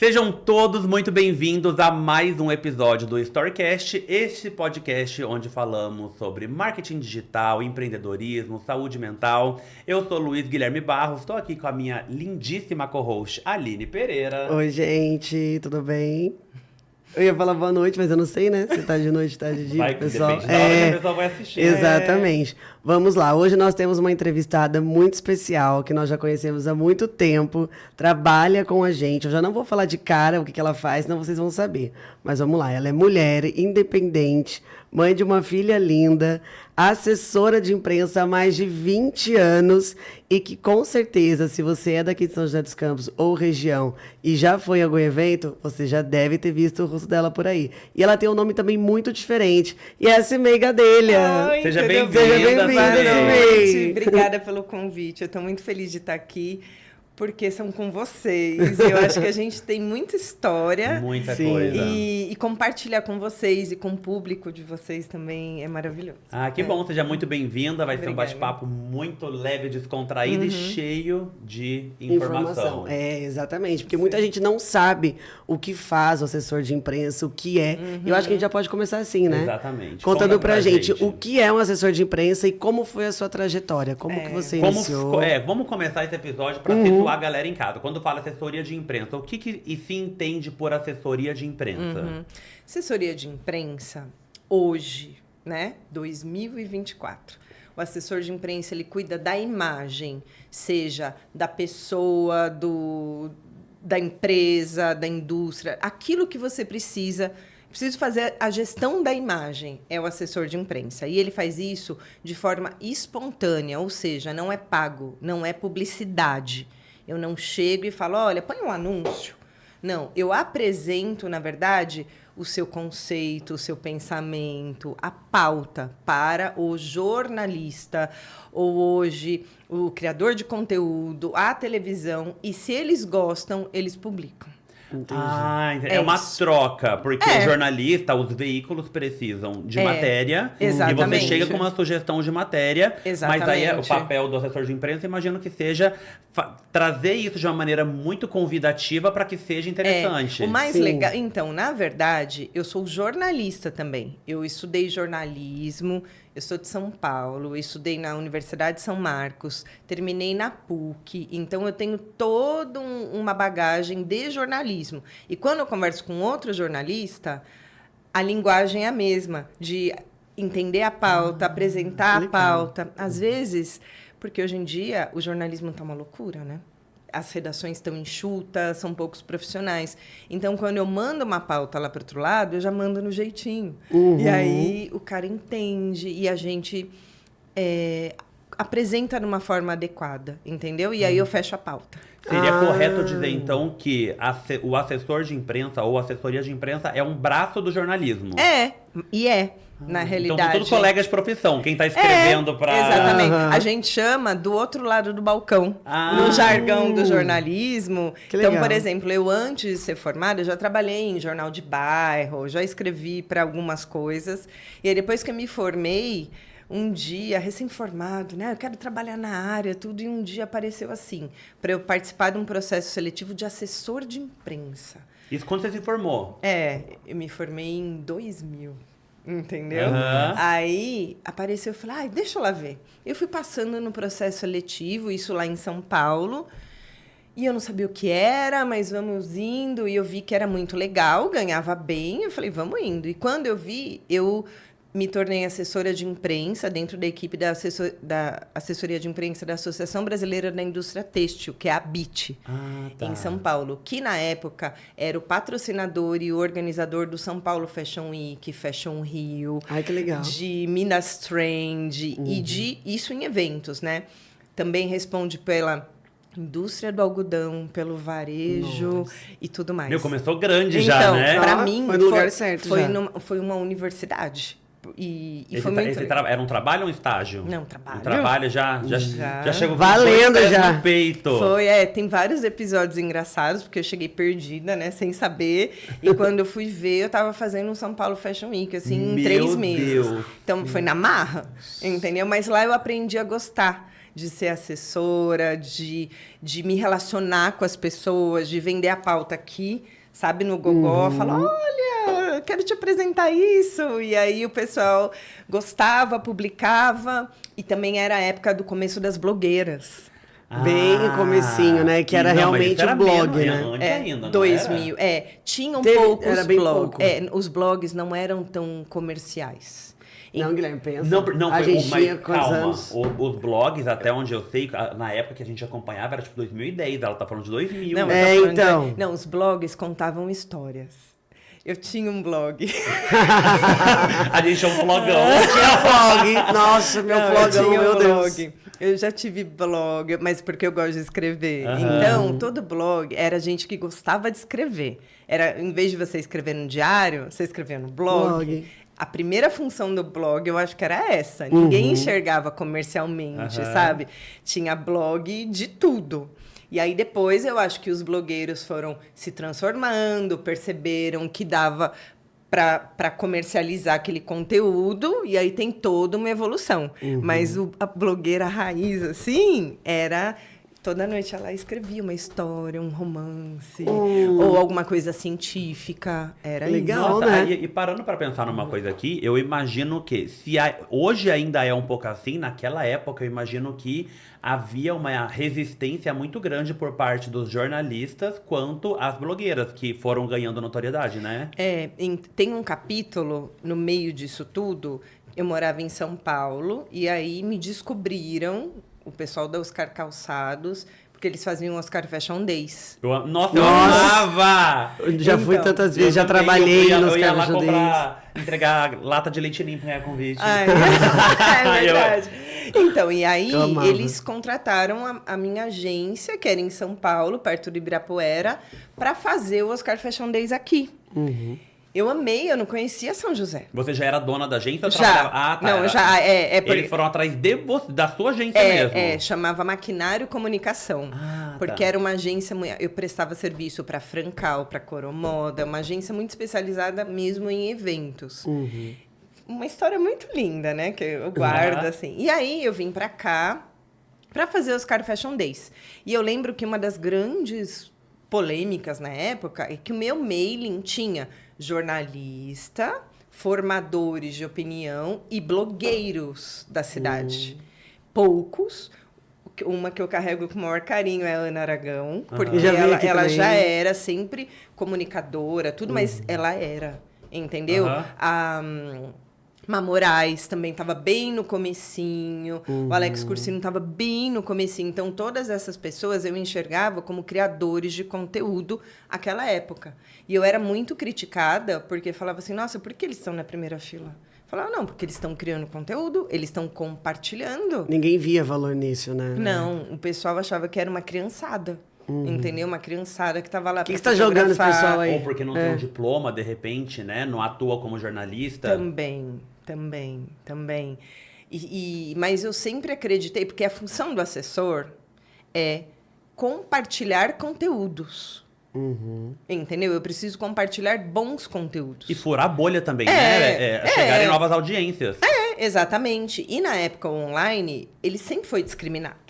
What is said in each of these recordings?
Sejam todos muito bem-vindos a mais um episódio do Storycast, este podcast onde falamos sobre marketing digital, empreendedorismo, saúde mental. Eu sou Luiz Guilherme Barros, estou aqui com a minha lindíssima co-host Aline Pereira. Oi, gente, tudo bem? Eu ia falar boa noite, mas eu não sei, né? Se tá de noite, tá de dia, Vai, pessoal. depende da hora que a pessoa vai assistir. Exatamente. Vamos lá, hoje nós temos uma entrevistada muito especial, que nós já conhecemos há muito tempo, trabalha com a gente. Eu já não vou falar de cara o que ela faz, senão vocês vão saber. Mas vamos lá, ela é mulher, independente, mãe de uma filha linda, assessora de imprensa há mais de 20 anos e que, com certeza, se você é daqui de São José dos Campos ou região e já foi em algum evento, você já deve ter visto o rosto dela por aí. E ela tem um nome também muito diferente, e é a Cimei Gadelha. Oi, Seja tudo bem-vinda, bem? Boa Cimei. noite. Obrigada pelo convite. Eu estou muito feliz de estar aqui, porque são com vocês. Eu acho que a gente tem muita história. Muita Sim. coisa. E compartilhar com vocês e com o público de vocês também é maravilhoso. Ah, que bom, seja muito bem-vinda. Vai ser um Obrigada. bate-papo muito leve, descontraído e cheio de informação. É, exatamente. Porque muita gente não sabe o que faz o assessor de imprensa, o que é. Eu acho que a gente já pode começar assim, né? Exatamente. Contando Conta pra gente o que é um assessor de imprensa e como foi a sua trajetória. Como que você iniciou. Vamos começar esse episódio para situar a galera em casa. Quando fala assessoria de imprensa, o que se entende por assessoria de imprensa? Assessoria de imprensa, hoje, né, 2024, o assessor de imprensa, ele cuida da imagem, seja da pessoa, da empresa, da indústria, aquilo que você precisa fazer a gestão da imagem, é o assessor de imprensa. E ele faz isso de forma espontânea, ou seja, não é pago, não é publicidade. Eu não chego e falo, olha, põe um anúncio. Não, eu apresento, na verdade, o seu conceito, o seu pensamento, a pauta para o jornalista, ou hoje o criador de conteúdo, a televisão, e se eles gostam, eles publicam. Entendi. Ah, é É uma isso. troca, porque É. o jornalista, os veículos precisam de É, matéria, exatamente. e você chega com uma sugestão de matéria, mas aí o Exatamente. papel do assessor de imprensa, imagino que seja trazer isso de uma maneira muito convidativa para que seja interessante. O mais Sim. legal... Então, na verdade, eu sou jornalista também. Eu estudei jornalismo, eu sou de São Paulo, eu estudei na Universidade de São Marcos, terminei na PUC, então eu tenho toda uma bagagem de jornalismo. E quando eu converso com outro jornalista, a linguagem é a mesma, de entender a pauta, apresentar a legal. pauta. Às vezes, porque hoje em dia o jornalismo está uma loucura, né? As redações estão enxutas, são poucos profissionais. Então, quando eu mando uma pauta lá para outro lado, eu já mando no jeitinho. E aí o cara entende e a gente apresenta de uma forma adequada, entendeu? E aí eu fecho a pauta. Seria correto dizer, então, que o assessor de imprensa ou assessoria de imprensa é um braço do jornalismo. Na Então, realidade. são todos colegas de profissão, quem está escrevendo para... Exatamente. Aham. A gente chama do outro lado do balcão. Ah. No jargão do jornalismo. Que Então, legal. por exemplo, eu antes de ser formada, eu já trabalhei em jornal de bairro, já escrevi para algumas coisas. E aí, depois que eu me formei, um dia, recém-formado, né? Eu quero trabalhar na área, tudo. E um dia apareceu assim, para eu participar de um processo seletivo de assessor de imprensa. Isso quando você se formou? Eu me formei em 2000. Entendeu? Aham. Aí apareceu, eu falei, deixa eu lá ver. Eu fui passando no processo seletivo, isso lá em São Paulo, e eu não sabia o que era, mas vamos indo, e eu vi que era muito legal, ganhava bem, eu falei, vamos indo. E quando eu vi, eu me tornei assessora de imprensa dentro da equipe da assessoria de imprensa da Associação Brasileira da Indústria Têxtil, que é a ABIT, em São Paulo, que na época era o patrocinador e o organizador do São Paulo Fashion Week, Fashion Rio, Ai, que legal. de Minas Trend e de isso em eventos, né? Também responde pela indústria do algodão, pelo varejo e tudo mais. Meu, começou grande já, né? Para Ah, mim, foi no lugar certo já. foi uma universidade. E Esse foi muito legal. era um trabalho ou um estágio? Não, trabalho. Um trabalho já chegou com Valendo 2 pés já. no peito. Tem vários episódios engraçados, porque eu cheguei perdida, né, sem saber. E quando eu fui ver, eu tava fazendo um São Paulo Fashion Week, assim, em 3 meses. Deus. Então, foi na marra, entendeu? Mas lá eu aprendi a gostar de ser assessora, de me relacionar com as pessoas, de vender a pauta aqui, sabe, no Gogó, falar, olha, quero te apresentar isso. E aí o pessoal gostava, publicava, e também era a época do começo das blogueiras. Bem no comecinho, né? Que era realmente um blog, né? Antes ainda, não 2000, tinham poucos era bem blogs. pouco. Os blogs não eram tão comerciais. Não, Guilherme, pensa. Não, a gente tinha quantos calma. anos? Os blogs, até onde eu sei, na época que a gente acompanhava, era tipo 2010. Ela tá falando de 2000. Não, É, eu tô falando então. não, os blogs contavam histórias. Eu tinha um blog. A gente tinha um flogão. Tinha vlog. Nossa, meu Não, eu flogão, tinha meu um Deus. blog. Eu já tive blog, mas porque eu gosto de escrever. Então, todo blog era gente que gostava de escrever. Era, em vez de você escrever no diário, você escrevia no blog. A primeira função do blog, eu acho que era essa. Ninguém enxergava comercialmente, sabe? Tinha blog de tudo. E aí, depois, eu acho que os blogueiros foram se transformando, perceberam que dava para comercializar aquele conteúdo, e aí tem toda uma evolução. Mas a blogueira raiz, assim, era... Toda noite ela escrevia uma história, um romance, ou alguma coisa científica. Era Legal, isso. Nossa, né? e parando pra pensar numa coisa aqui, eu imagino que, hoje ainda é um pouco assim, naquela época eu imagino que havia uma resistência muito grande por parte dos jornalistas quanto às blogueiras, que foram ganhando notoriedade, né? Tem um capítulo no meio disso tudo. Eu morava em São Paulo, e aí me descobriram, o pessoal da Oscar Calçados, porque eles faziam Oscar Fashion Days. Nossa, eu amava! Eu já fui Então, tantas vezes, já também, trabalhei nos eu ia lá Carlos comprar, entregar lata de leite ninho pra ganhar convite. É verdade. Então, e aí Eu amava. eles contrataram a minha agência, que era em São Paulo, perto do Ibirapuera, para fazer o Oscar Fashion Days aqui. Eu amei, eu não conhecia São José. Você já era dona da agência? Já. Trabalhava... Ah, tá. Não, já. Eles foram atrás da sua agência mesmo? Chamava Maquinário Comunicação. Porque era uma agência... Eu prestava serviço para Francal, para Coromoda, uma agência muito especializada mesmo em eventos. Uma história muito linda, né? Que eu guardo, assim. E aí, eu vim para cá para fazer os Oscar Fashion Days. E eu lembro que uma das grandes polêmicas na época é que o meu mailing tinha jornalista, formadores de opinião e blogueiros da cidade. Poucos. Uma que eu carrego com o maior carinho é a Ana Aragão, porque ela já era sempre comunicadora, tudo, mas ela era, entendeu? A Má Moraes também estava bem no comecinho, o Alex Cursino estava bem no comecinho. Então, todas essas pessoas eu enxergava como criadores de conteúdo naquela época. E eu era muito criticada, porque falava assim, nossa, por que eles estão na primeira fila? Falava, não, porque eles estão criando conteúdo, eles estão compartilhando. Ninguém via valor nisso, né? Não, o pessoal achava que era uma criançada. Entendeu? Uma criançada que estava lá O que você tá jogando esse pessoal aí? Ou porque não tem um diploma, de repente, né? Não atua como jornalista. Também. Mas eu sempre acreditei, porque a função do assessor é compartilhar conteúdos. Entendeu? Eu preciso compartilhar bons conteúdos. E furar a bolha também, né? Chegar em novas audiências. Exatamente. E na época online, ele sempre foi discriminado.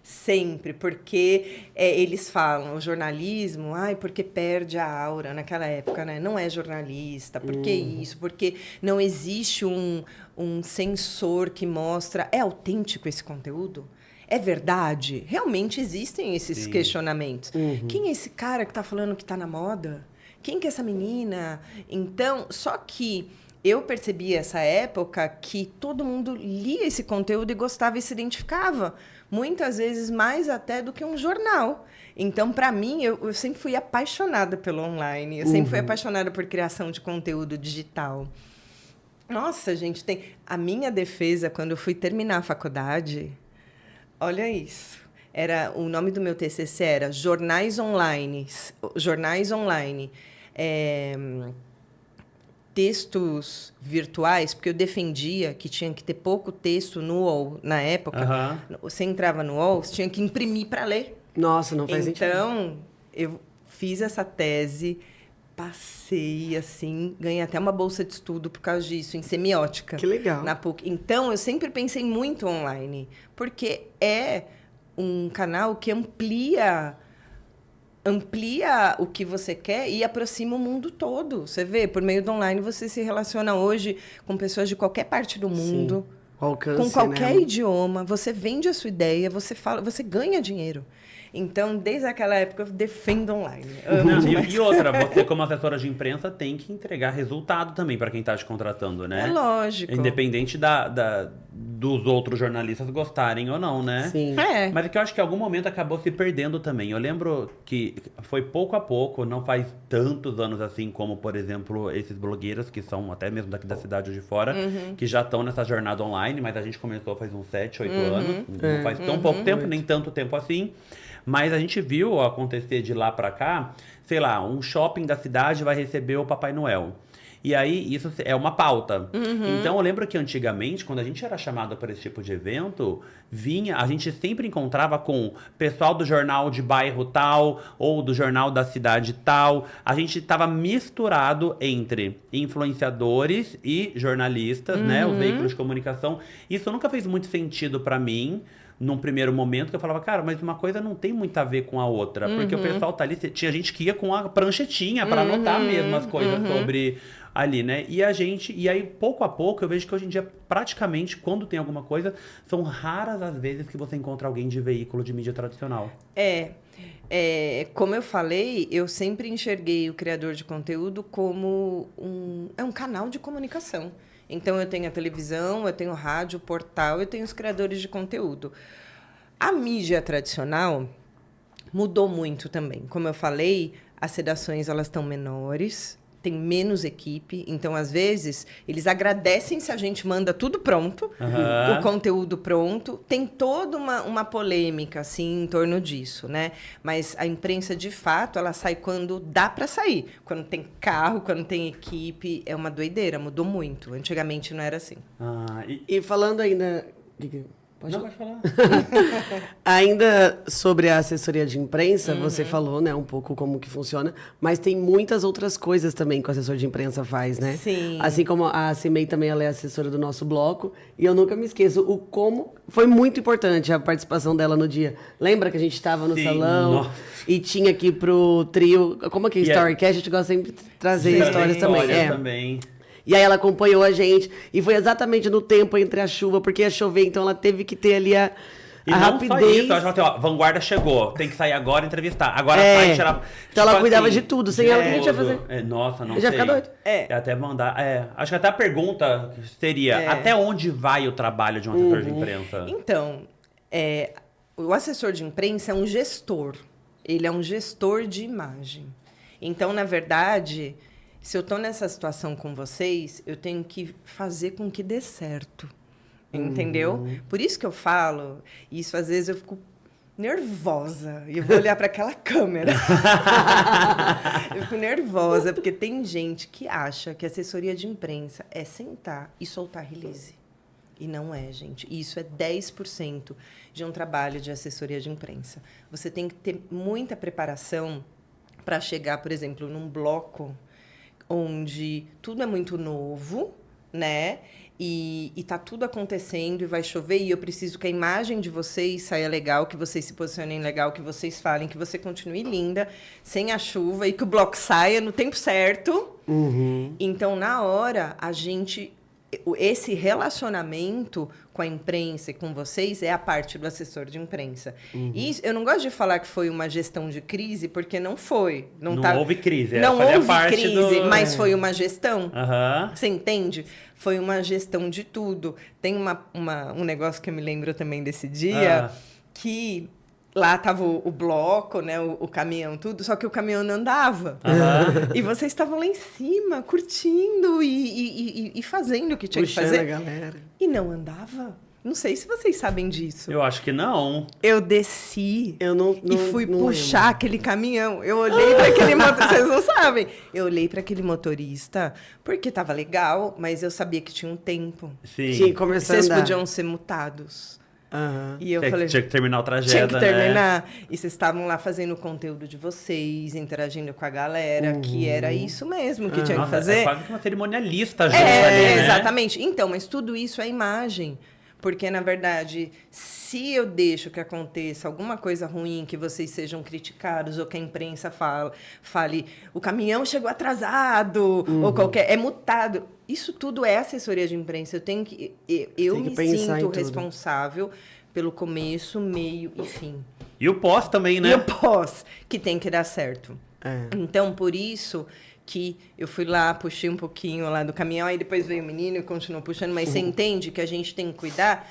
Sempre, porque eles falam, o jornalismo, porque perde a aura naquela época, né? Não é jornalista, por que isso? Porque não existe um sensor que mostra, é autêntico esse conteúdo? É verdade? Realmente existem esses questionamentos. Quem é esse cara que está falando que está na moda? Quem que é essa menina? Então, só que eu percebi essa época que todo mundo lia esse conteúdo e gostava e se identificava. Muitas vezes mais até do que um jornal. Então, para mim, eu sempre fui apaixonada pelo online. Eu sempre fui apaixonada por criação de conteúdo digital. Nossa, gente, tem... A minha defesa, quando eu fui terminar a faculdade... Olha isso. O nome do meu TCC era Jornais Online. Textos virtuais, porque eu defendia que tinha que ter pouco texto no UOL na época. Você entrava no UOL, você tinha que imprimir para ler. Nossa, não faz sentido. Então, eu fiz essa tese, passei, assim, ganhei até uma bolsa de estudo por causa disso, em semiótica. Que legal. Na PUC. Então, eu sempre pensei muito online, porque é um canal que amplia o que você quer e aproxima o mundo todo. Você vê, por meio do online, você se relaciona hoje com pessoas de qualquer parte do mundo, alcance, com qualquer né? idioma. Você vende a sua ideia, você fala, você ganha dinheiro. Então, desde aquela época, eu defendo online. Amo Não, demais. e outra, você como assessora de imprensa tem que entregar resultado também para quem tá te contratando, né? É lógico. Independente dos outros jornalistas gostarem ou não, né? Sim. É. Mas é que eu acho que em algum momento acabou se perdendo também. Eu lembro que foi pouco a pouco, não faz tantos anos assim como, por exemplo, esses blogueiros que são até mesmo daqui da cidade ou de fora, que já estão nessa jornada online, mas a gente começou faz uns 7, 8 anos. Não faz tão pouco tempo, nem tanto tempo assim. Mas a gente viu acontecer de lá pra cá, sei lá, um shopping da cidade vai receber o Papai Noel. E aí, isso é uma pauta. Então, eu lembro que antigamente, quando a gente era chamado para esse tipo de evento, a gente sempre encontrava com pessoal do jornal de bairro tal, ou do jornal da cidade tal. A gente estava misturado entre influenciadores e jornalistas, né? Os veículos de comunicação. Isso nunca fez muito sentido para mim. Num primeiro momento, que eu falava, cara, mas uma coisa não tem muito a ver com a outra. Porque o pessoal tá ali, tinha gente que ia com a pranchetinha para anotar mesmo as coisas sobre ali, né? E aí, pouco a pouco, eu vejo que hoje em dia, praticamente, quando tem alguma coisa, são raras as vezes que você encontra alguém de veículo de mídia tradicional. Como eu falei, eu sempre enxerguei o criador de conteúdo como um canal de comunicação. Então, eu tenho a televisão, eu tenho o rádio, o portal, eu tenho os criadores de conteúdo. A mídia tradicional mudou muito também. Como eu falei, as redações elas estão menores, tem menos equipe. Então, às vezes, eles agradecem se a gente manda tudo pronto, o conteúdo pronto. Tem toda uma polêmica, assim, em torno disso, né? Mas a imprensa, de fato, ela sai quando dá para sair. Quando tem carro, quando tem equipe. É uma doideira, mudou muito. Antigamente não era assim. E falando ainda... Pode falar. Ainda sobre a assessoria de imprensa, você falou, né, um pouco como que funciona, mas tem muitas outras coisas também que o assessor de imprensa faz, né? Sim. Assim como a Cimei também, ela é assessora do nosso bloco, e eu nunca me esqueço o como foi muito importante a participação dela no dia. Lembra que a gente estava no Sim, salão nossa. e tinha aqui pro trio, como que é Storycast, a gente gosta sempre de trazer histórias também. Também. E aí ela acompanhou a gente, e foi exatamente no tempo entre a chuva, porque ia chover, então ela teve que ter ali a E não rapidez. só isso, ela falou assim, ó, Vanguarda chegou, tem que sair agora e entrevistar. Agora sai, tirar... Então ela cuidava de tudo, sem ela o que a gente ia tudo. fazer? Nossa, não Eu sei. já ia ficar doido. Até mandar... acho que até a pergunta seria, até onde vai o trabalho de um assessor de imprensa? Então, o assessor de imprensa é um gestor. Ele é um gestor de imagem. Então, na verdade, se eu estou nessa situação com vocês, eu tenho que fazer com que dê certo. Entendeu? Por isso que eu falo, isso às vezes eu fico nervosa. E eu vou olhar para aquela câmera. Eu fico nervosa, porque tem gente que acha que assessoria de imprensa é sentar e soltar release. E não é, gente. Isso é 10% de um trabalho de assessoria de imprensa. Você tem que ter muita preparação para chegar, por exemplo, num bloco onde tudo é muito novo, né? E tá tudo acontecendo e vai chover e eu preciso que a imagem de vocês saia legal, que vocês se posicionem legal, que vocês falem, que você continue linda, sem a chuva e que o bloco saia no tempo certo. Então, na hora, esse relacionamento com a imprensa e com vocês é a parte do assessor de imprensa. E eu não gosto de falar que foi uma gestão de crise, porque não foi. Não houve crise. Não fazia houve parte crise, mas foi uma gestão. Aham. Você entende? Foi uma gestão de tudo. Tem um negócio que eu me lembro também desse dia, que lá estava o bloco, né, o caminhão, tudo, só que o caminhão não andava. E vocês estavam lá em cima, curtindo e fazendo o que tinha Puxando que fazer. a galera. E não andava. Não sei se vocês sabem disso. Eu acho que não. Eu desci e fui puxar aquele caminhão. Eu olhei para aquele motorista, vocês não sabem. Eu olhei para aquele motorista porque tava legal, mas eu sabia que tinha um tempo. Sim. Sim, começou a Vocês andar. podiam ser multados. E eu Tinha falei, que terminar o trajeto, tinha que né? terminar. E vocês estavam lá fazendo o conteúdo de vocês, interagindo com a galera, que era isso mesmo que tinha que Nossa, fazer. é quase que uma cerimonialista junto ali, né? Exatamente. Então, mas tudo isso é imagem. Porque, na verdade, se eu deixo que aconteça alguma coisa ruim, que vocês sejam criticados, ou que a imprensa fale o caminhão chegou atrasado, ou qualquer... É mutado. Isso tudo é assessoria de imprensa. Eu tenho que... Eu Tem que me pensar em sinto tudo. responsável pelo começo, meio e fim. E o pós também, né? E o pós, que tem que dar certo. É. Então, por isso que eu fui lá, puxei um pouquinho lá do caminhão, aí depois veio o menino e continuou puxando, mas você entende que a gente tem que cuidar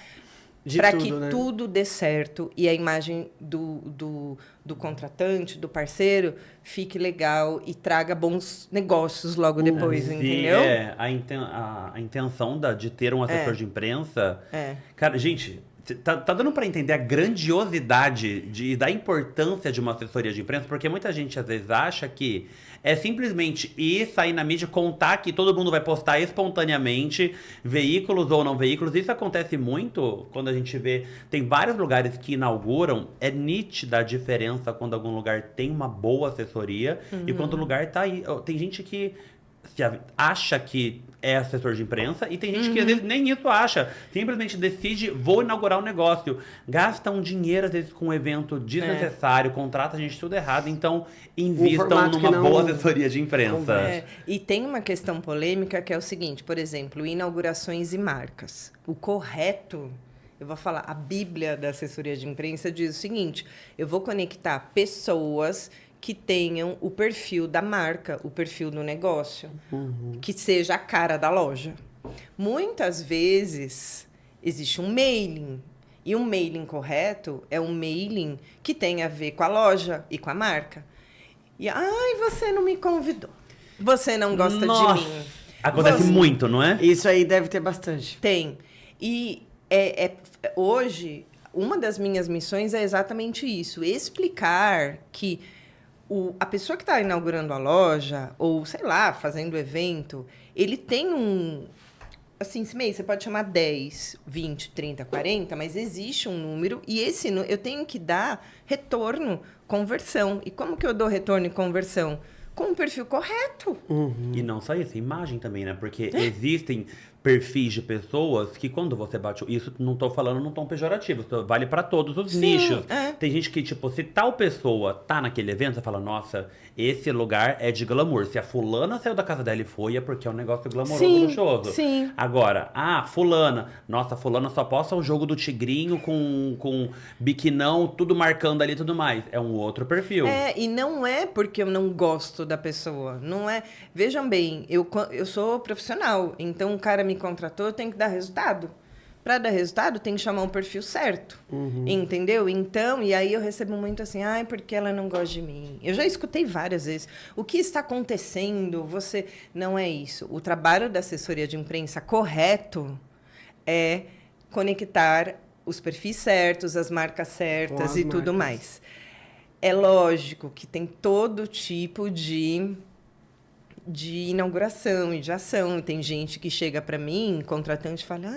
De para tudo, que né? tudo dê certo e a imagem do contratante, do parceiro, fique legal e traga bons negócios logo depois, Sim, entendeu? a intenção de ter um assessor de imprensa... É. Cara, gente, tá dando pra entender a grandiosidade da importância de uma assessoria de imprensa, porque muita gente às vezes acha que é simplesmente ir, sair na mídia, contar que todo mundo vai postar espontaneamente, veículos ou não veículos. Isso acontece muito quando a gente vê... Tem vários lugares que inauguram, é nítida a diferença quando algum lugar tem uma boa assessoria e quando o lugar tá aí. Tem gente que acha que é assessor de imprensa e tem gente que às vezes nem isso acha. Simplesmente decide, vou inaugurar um negócio. Gasta um dinheiro, às vezes, com um evento desnecessário, contrata a gente tudo errado. Então, invistam formato numa que não boa assessoria de imprensa. E tem uma questão polêmica que é o seguinte, por exemplo, inaugurações e marcas. O correto, eu vou falar, a Bíblia da assessoria de imprensa diz o seguinte, eu vou conectar pessoas que tenham o perfil da marca, o perfil do negócio, que seja a cara da loja. Muitas vezes existe um mailing, e um mailing correto é um mailing que tem a ver com a loja e com a marca. E, você não me convidou. Você não gosta Nossa, de mim. acontece Você- muito, não é? Isso aí deve ter bastante. Tem. E hoje, uma das minhas missões é exatamente isso. Explicar que a pessoa que está inaugurando a loja, ou, sei lá, fazendo o evento, ele tem assim, você pode chamar 10, 20, 30, 40, mas existe um número e eu tenho que dar retorno, conversão. E como que eu dou retorno e conversão? Com um perfil correto. E não só isso, imagem também, né? Porque existem perfis de pessoas que quando você bate... Isso não tô falando num tom pejorativo, isso vale pra todos os nichos. Tem gente que, tipo, se tal pessoa tá naquele evento, você fala, nossa, esse lugar é de glamour. Se a fulana saiu da casa dela e foi, é porque é um negócio glamouroso, luxuoso. Sim. Agora, fulana, nossa, fulana só posta o jogo do tigrinho com biquinão, tudo marcando ali e tudo mais. É um outro perfil. E não é porque eu não gosto da pessoa. Não é. Vejam bem, eu sou profissional, então o cara me contratou, eu tenho que dar resultado. Para dar resultado, tem que chamar um perfil certo. Entendeu? Então, e aí eu recebo muito assim, porque ela não gosta de mim. Eu já escutei várias vezes. O que está acontecendo? Você. Não é isso. O trabalho da assessoria de imprensa correto é conectar os perfis certos, as marcas certas as e tudo marcas. mais. É lógico que tem todo tipo de inauguração e de ação. Tem gente que chega para mim, contratante, e fala,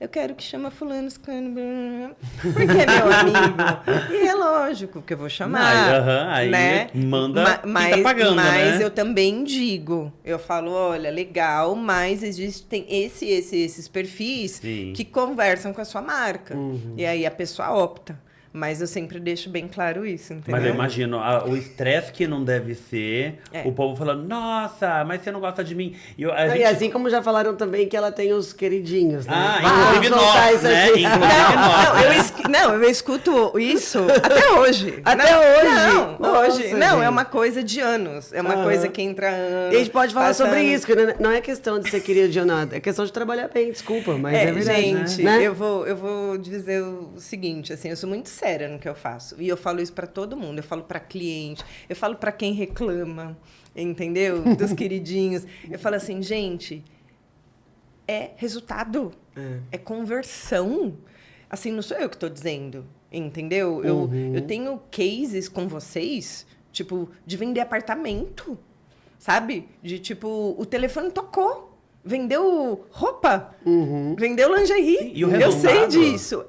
eu quero que chama fulano, porque é meu amigo. E é lógico que eu vou chamar. Aí né? manda quem tá pagando, mas né? eu também digo, eu falo, olha, legal, mas existem esses perfis Sim. que conversam com a sua marca. E aí a pessoa opta. Mas eu sempre deixo bem claro isso, entendeu? Mas eu imagino o estresse que não deve ser, o povo falando, nossa, mas você não gosta de mim. E E assim como já falaram também que ela tem os queridinhos, né? Inclusive vou soltar nós, isso né? aqui. Inclusive nós. Eu escuto isso até hoje. Até hoje? Não, Nossa, hoje. Não, gente. é uma coisa de anos. É uma coisa que entra anos. E a gente pode falar passa sobre anos. isso, que não é questão de ser querido ou nada, é questão de trabalhar bem, desculpa, mas é verdade, gente, né? eu vou dizer o seguinte, assim, eu sou muito séria no que eu faço. E eu falo isso para todo mundo. Eu falo para cliente, eu falo para quem reclama, entendeu? Dos queridinhos. Eu falo assim, gente, é resultado, é conversão. Assim, não sou eu que estou dizendo, entendeu? Eu tenho cases com vocês, tipo, de vender apartamento, sabe? De tipo, o telefone tocou. Vendeu roupa, vendeu lingerie. E o eu sei resultado? disso.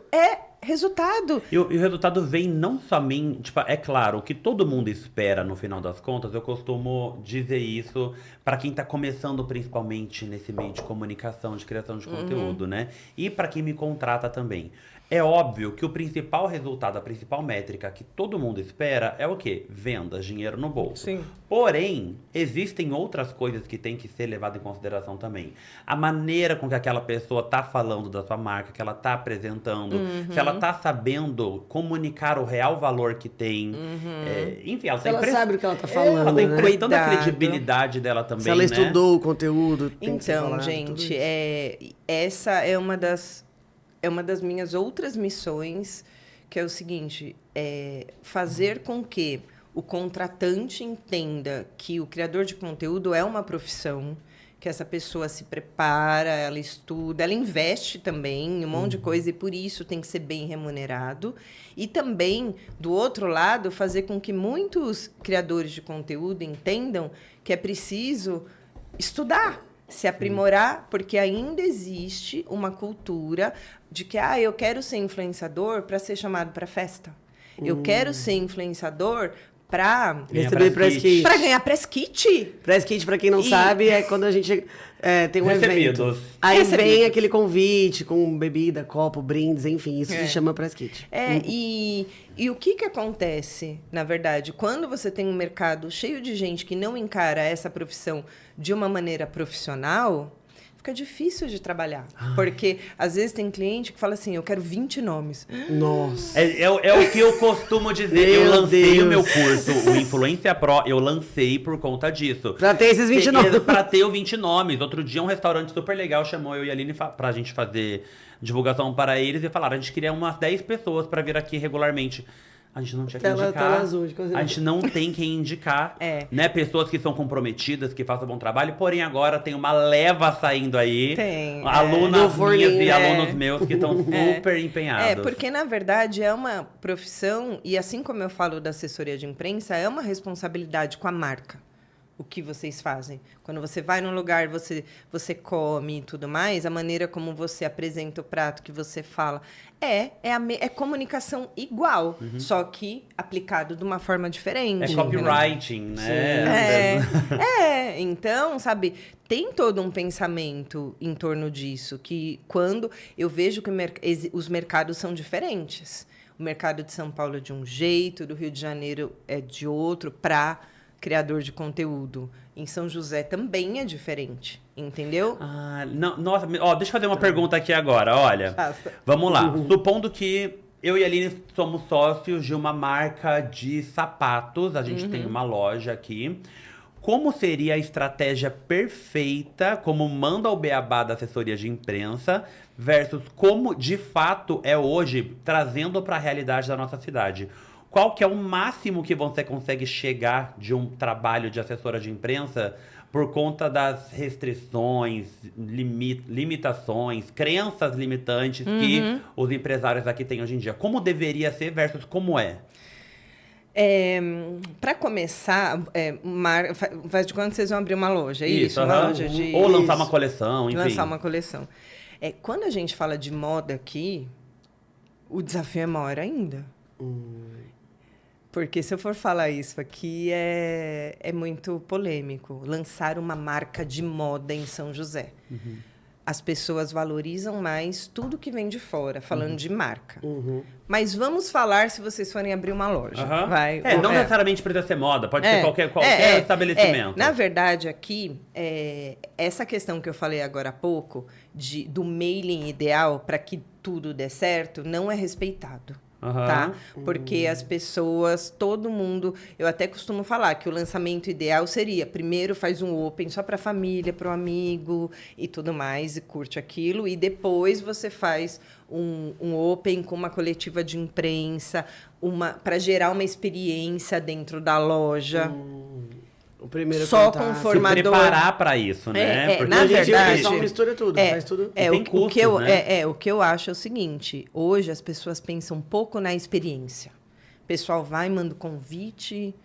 resultado. E o resultado vem não somente, tipo, é claro, o que todo mundo espera no final das contas, eu costumo dizer isso para quem tá começando principalmente nesse meio de comunicação, de criação de conteúdo, né? E para quem me contrata também. É óbvio que o principal resultado, a principal métrica que todo mundo espera é o quê? Vendas, dinheiro no bolso. Sim. Porém, existem outras coisas que tem que ser levadas em consideração também. A maneira com que aquela pessoa tá falando da sua marca, que ela tá apresentando, se ela tá sabendo comunicar o real valor que tem. Enfim, ela Se tem ela sabe o que ela tá falando, ela tem né? prestando a Cuidado. credibilidade dela também, Se ela né? estudou o conteúdo, tem que ser Então, falado, tudo gente, isso. essa é uma das minhas outras missões, que é o seguinte, fazer com que o contratante entenda que o criador de conteúdo é uma profissão, que essa pessoa se prepara, ela estuda, ela investe também em um monte de coisa e por isso tem que ser bem remunerado. E também, do outro lado, fazer com que muitos criadores de conteúdo entendam que é preciso estudar, se aprimorar, porque ainda existe uma cultura de que eu quero ser influenciador para ser chamado para festa. Eu quero ser influenciador para Receber press kit. para ganhar press kit. Press kit, pra quem não sabe, é quando a gente tem um Recebidos. evento. Aí Recebidos. vem aquele convite com bebida, copo, brindes, enfim. Isso se chama press kit. E o que acontece, na verdade, quando você tem um mercado cheio de gente que não encara essa profissão de uma maneira profissional, fica difícil de trabalhar. Porque, às vezes, tem cliente que fala assim, eu quero 20 nomes. Nossa. É o que eu costumo dizer. Eu Meu lancei Deus. o meu curso, o Influência Pro, eu lancei por conta disso. Pra ter esses 20 nomes. Pra ter o 20 nomes. Outro dia um restaurante super legal chamou eu e a Aline pra gente fazer divulgação para eles e falaram, a gente queria umas 10 pessoas pra vir aqui regularmente. A gente não tinha quem Tela indicar. azul de coisa. A gente não tem quem indicar. Né? Pessoas que são comprometidas, que façam bom trabalho. Porém, agora tem uma leva saindo aí. Tem, Alunas Do forninho, minhas e né? alunos meus que estão super empenhados. Porque, na verdade, é uma profissão, e assim como eu falo da assessoria de imprensa, é uma responsabilidade com a marca. O que vocês fazem. Quando você vai num lugar, você come e tudo mais, a maneira como você apresenta o prato, que você fala, é comunicação igual, só que aplicado de uma forma diferente. É copywriting, né? Então, sabe, tem todo um pensamento em torno disso, que quando eu vejo que os mercados são diferentes. O mercado de São Paulo é de um jeito, do Rio de Janeiro é de outro, para criador de conteúdo. Em São José também é diferente, entendeu? Não, nossa, deixa eu fazer uma pergunta aqui agora, olha. Basta. Vamos lá. Supondo que eu e a Aline somos sócios de uma marca de sapatos, a gente tem uma loja aqui. Como seria a estratégia perfeita, como manda o beabá da assessoria de imprensa, versus como de fato é hoje, trazendo para a realidade da nossa cidade? Qual que é o máximo que você consegue chegar de um trabalho de assessora de imprensa por conta das restrições, limitações, crenças limitantes que os empresários aqui têm hoje em dia? Como deveria ser versus como é? Para começar, faz de quando vocês vão abrir uma loja? Uma aham. loja de... Ou lançar uma coleção, enfim. Lançar uma coleção. Quando a gente fala de moda aqui, o desafio é maior ainda. Porque se eu for falar isso aqui, é muito polêmico. Lançar uma marca de moda em São José. As pessoas valorizam mais tudo que vem de fora, falando de marca. Mas vamos falar se vocês forem abrir uma loja. Vai, não necessariamente precisa ser moda, pode ser qualquer estabelecimento. Na verdade, aqui, essa questão que eu falei agora há pouco, do mailing ideal para que tudo dê certo, não é respeitado. Tá? Porque as pessoas, todo mundo... Eu até costumo falar que o lançamento ideal seria... Primeiro faz um open só para a família, para o amigo e tudo mais, e curte aquilo. E depois você faz um open com uma coletiva de imprensa, para gerar uma experiência dentro da loja. O primeiro só contato. com formador. Se preparar para isso, né? Porque na a gente verdade, só mistura tudo, faz tudo. Tem custos, né? O que eu acho é o seguinte, hoje as pessoas pensam um pouco na experiência. O pessoal vai, manda o convite,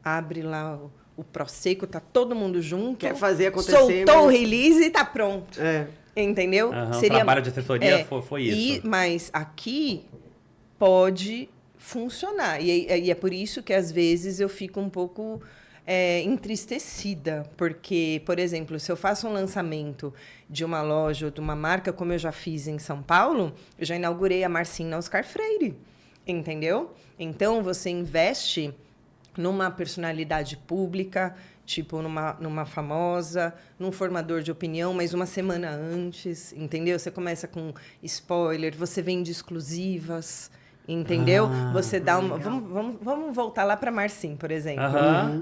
abre lá o Prosecco, tá todo mundo junto. Quer fazer acontecer. Soltou o release e tá pronto. É. Entendeu? O trabalho de assessoria foi isso. Mas aqui pode funcionar. E é por isso que, às vezes, eu fico um pouco entristecida. Porque, por exemplo, se eu faço um lançamento de uma loja ou de uma marca, como eu já fiz em São Paulo, eu já inaugurei a Marcin na Oscar Freire. Entendeu? Então, você investe numa personalidade pública, tipo numa famosa, num formador de opinião, mas uma semana antes, entendeu? Você começa com spoiler, você vende exclusivas, entendeu? Você dá uma... Vamos voltar lá para Marcin, por exemplo.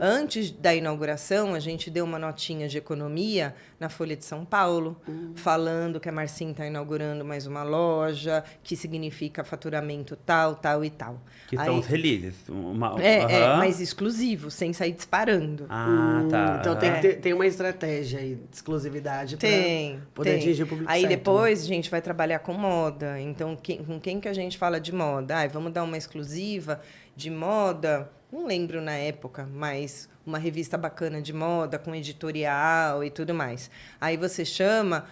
Antes da inauguração, a gente deu uma notinha de economia na Folha de São Paulo, falando que a Marcin está inaugurando mais uma loja, que significa faturamento tal, tal e tal. Que são os releases. Mas exclusivo, sem sair disparando. Tá. Então tem uma estratégia aí de exclusividade para poder atingir o público Aí certo, depois a gente vai trabalhar com moda. Então, com quem que a gente fala de moda? Vamos dar uma exclusiva de moda. Não lembro na época, mas uma revista bacana de moda, com editorial e tudo mais. Aí você chama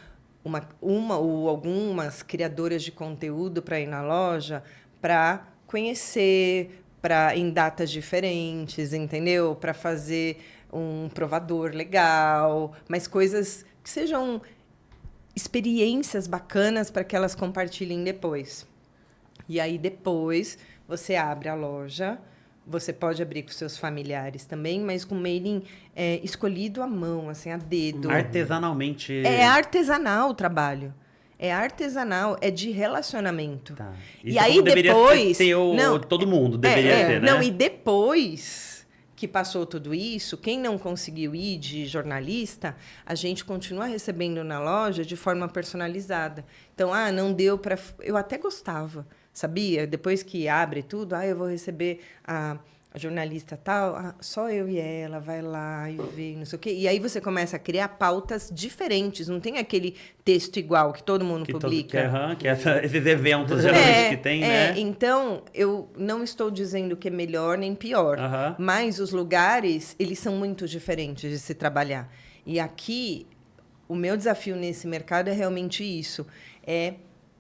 uma ou algumas criadoras de conteúdo para ir na loja para conhecer, em datas diferentes, entendeu? Para fazer um provador legal, mas coisas que sejam experiências bacanas para que elas compartilhem depois. E aí, depois, você abre a loja. Você pode abrir com seus familiares também, mas com mailing escolhido à mão, assim, a dedo. Artesanalmente. É artesanal o trabalho. É artesanal, é de relacionamento. Tá. E aí, depois... todo mundo deveria ser, né? Não, e depois que passou tudo isso, quem não conseguiu ir de jornalista, a gente continua recebendo na loja de forma personalizada. Então, não deu para... Eu até gostava. Sabia? Depois que abre tudo, eu vou receber a jornalista tal, só eu e ela, vai lá e vê, não sei o quê. E aí você começa a criar pautas diferentes, não tem aquele texto igual que todo mundo publica. Esses eventos geralmente que tem, né? Então, eu não estou dizendo que é melhor nem pior, mas os lugares, eles são muito diferentes de se trabalhar. E aqui, o meu desafio nesse mercado é realmente isso,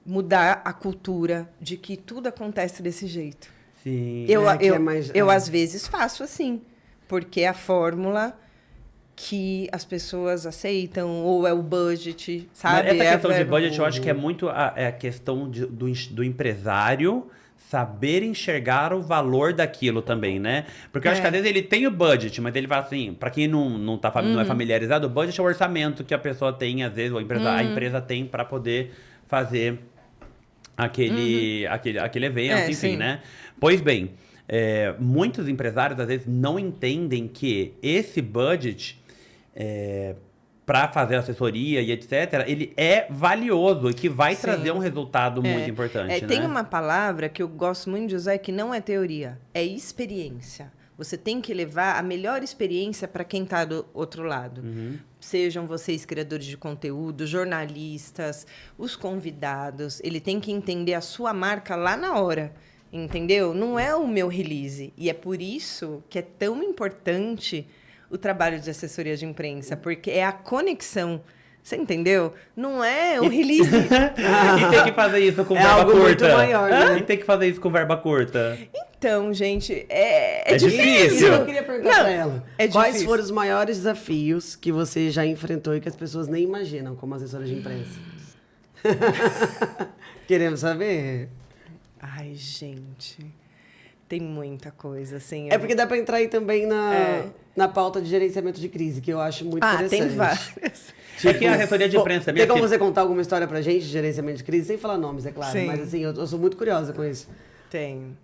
mudar a cultura de que tudo acontece desse jeito. Sim. Eu às vezes faço assim, porque é a fórmula que as pessoas aceitam, ou é o budget, sabe? Mas essa questão de budget, eu acho que é muito a questão do empresário saber enxergar o valor daquilo também, né? Porque eu acho que às vezes ele tem o budget, mas ele fala assim, para quem não é familiarizado, o budget é o orçamento que a pessoa tem, às vezes, a empresa tem para poder fazer aquele evento, enfim, sim. né? Pois bem, muitos empresários às vezes não entendem que esse budget, para fazer assessoria e etc., ele é valioso e que vai trazer um resultado muito importante, né? Tem uma palavra que eu gosto muito de usar que não é teoria, é experiência. Você tem que levar a melhor experiência para quem está do outro lado. Sejam vocês criadores de conteúdo, jornalistas, os convidados. Ele tem que entender a sua marca lá na hora, entendeu? Não é o meu release. E é por isso que é tão importante o trabalho de assessoria de imprensa, porque é a conexão. Você entendeu? Não é o release. E tem que fazer isso com verba algo curta. Muito maior, né? E tem que fazer isso com verba curta. Então, gente, é difícil. Eu queria perguntar pra ela. É Quais difícil. foram os maiores desafios que você já enfrentou e que as pessoas nem imaginam como assessora de imprensa? Queremos saber? Ai, gente, tem muita coisa, assim. É porque dá pra entrar aí também na pauta de gerenciamento de crise, que eu acho muito interessante. Tem várias. É que a assessoria de imprensa também... Tem como você contar alguma história pra gente de gerenciamento de crise? Sem falar nomes, é claro. Sim. Mas assim, eu sou muito curiosa com isso. Tem.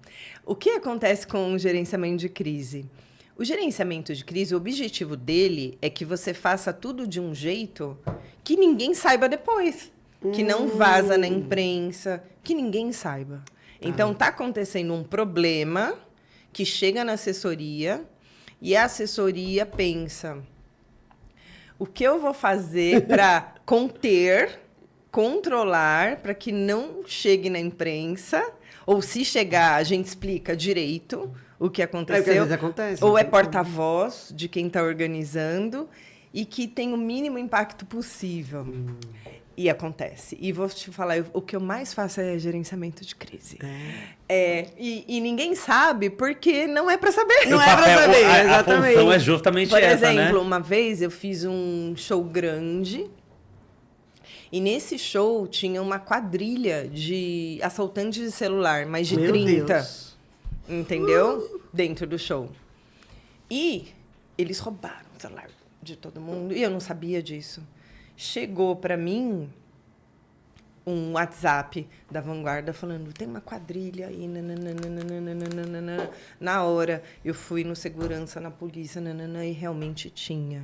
O que acontece com o gerenciamento de crise? O gerenciamento de crise, o objetivo dele é que você faça tudo de um jeito que ninguém saiba depois. Que não vaza na imprensa, que ninguém saiba. Então, tá acontecendo um problema que chega na assessoria e a assessoria pensa: o que eu vou fazer para controlar, para que não chegue na imprensa, ou se chegar, a gente explica direito o que aconteceu. Porque às vezes acontece. Ou é porta-voz de quem está organizando e que tem o mínimo impacto possível. E acontece. E vou te falar, o que eu mais faço é gerenciamento de crise. E ninguém sabe porque não é para saber. Não é pra saber, exatamente. A função é justamente Por essa, exemplo, né? uma vez eu fiz um show grande e nesse show tinha uma quadrilha de assaltantes de celular, mais de Meu 30. Deus. Entendeu? Dentro do show. E eles roubaram o celular de todo mundo e eu não sabia disso. Chegou para mim um WhatsApp da Vanguarda falando, tem uma quadrilha aí, nananana. Na hora, eu fui no segurança, na polícia, nanana, e realmente tinha.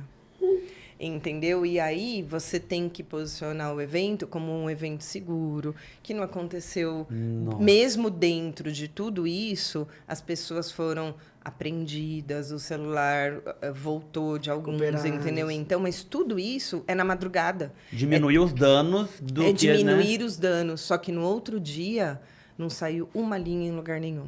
Entendeu? E aí, você tem que posicionar o evento como um evento seguro, que não aconteceu. Nossa. Mesmo dentro de tudo isso, as pessoas foram apreendidas, o celular voltou de alguns, Recuperados. entendeu? Então, mas tudo isso é na madrugada. Diminuir os danos do que, Diminuir né? os danos. Só que no outro dia, não saiu uma linha em lugar nenhum.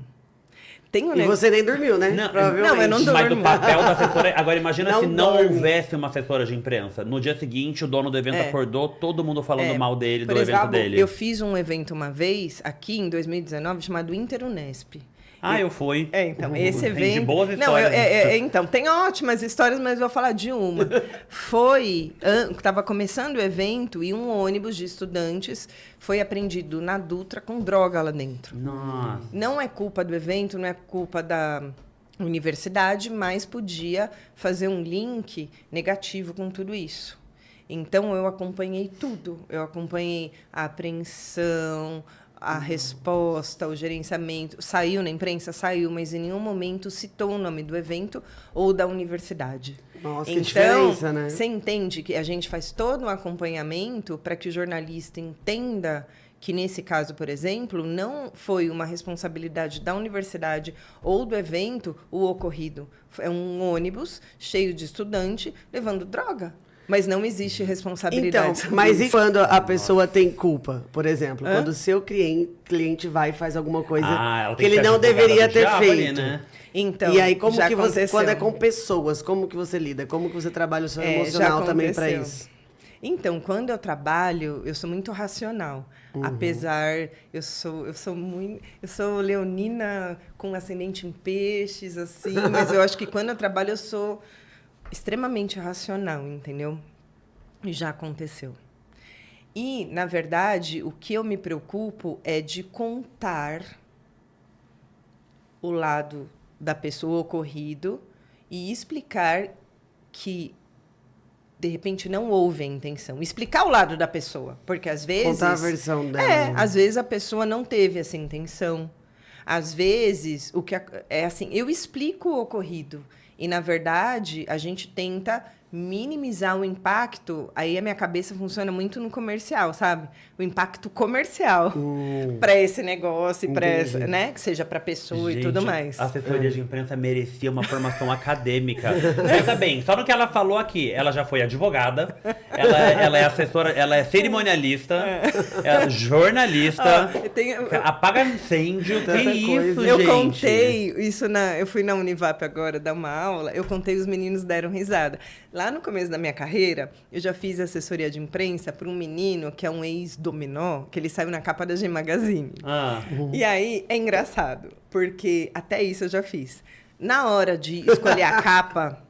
Tem um E você nem dormiu, né? Não, Provavelmente. não, eu não Mas durmo. o papel da assessora... Agora, imagina Não se não dorme. houvesse uma assessora de imprensa. No dia seguinte, o dono do evento acordou, todo mundo falando mal dele, do Por evento exemplo, dele. eu fiz um evento uma vez, aqui em 2019, chamado Interunesp. Eu fui. Então, esse Tem de evento... boas Não, histórias. então, tem ótimas histórias, mas eu vou falar de uma. Estava começando o evento e um ônibus de estudantes foi apreendido na Dutra com droga lá dentro. Nossa. Não é culpa do evento, não é culpa da universidade, mas podia fazer um link negativo com tudo isso. Então, eu acompanhei tudo. Eu acompanhei a apreensão, a resposta, o gerenciamento. Saiu na imprensa? Saiu, mas em nenhum momento citou o nome do evento ou da universidade. Nossa, que Então, diferença, né? você entende que a gente faz todo um acompanhamento para que o jornalista entenda que, nesse caso, por exemplo, não foi uma responsabilidade da universidade ou do evento o ocorrido. É um ônibus cheio de estudante levando droga. Mas não existe responsabilidade. Então, sobre mas isso. e quando a pessoa tem culpa, por exemplo? Quando o seu cliente vai e faz alguma coisa Ela que tem ele ser não advogada deveria do ter diabo feito. ali, né? Então, E aí, como já que você, aconteceu. quando é com pessoas, como que você lida? Como que você trabalha o seu Já emocional também para aconteceu. isso? Então, quando eu trabalho, eu sou muito racional. Apesar, eu sou leonina com ascendente em peixes, assim, mas eu acho que quando eu trabalho, eu sou extremamente racional, entendeu? E já aconteceu. E, na verdade, o que eu me preocupo é de contar o lado da pessoa ocorrido e explicar que, de repente, não houve a intenção. Explicar o lado da pessoa, porque às vezes... Contar a versão dela. às vezes a pessoa não teve essa intenção. Às vezes, é assim, eu explico o ocorrido e, na verdade, a gente tenta minimizar o impacto. Aí a minha cabeça funciona muito no comercial, sabe? O impacto comercial para esse negócio, para essa, né? Que seja para a pessoa e tudo mais. A assessoria de imprensa merecia uma formação acadêmica. Pensa bem, só no que ela falou aqui, ela já foi advogada, ela é assessora, ela é cerimonialista, ela é jornalista, apaga incêndio, que isso, Eu gente? contei isso eu fui na Univap agora dar uma aula, eu contei, os meninos deram risada. Lá no começo da minha carreira, eu já fiz assessoria de imprensa para um menino que é um ex-dominó, que ele saiu na capa da G Magazine. E aí, é engraçado, porque até isso eu já fiz. Na hora de escolher a capa,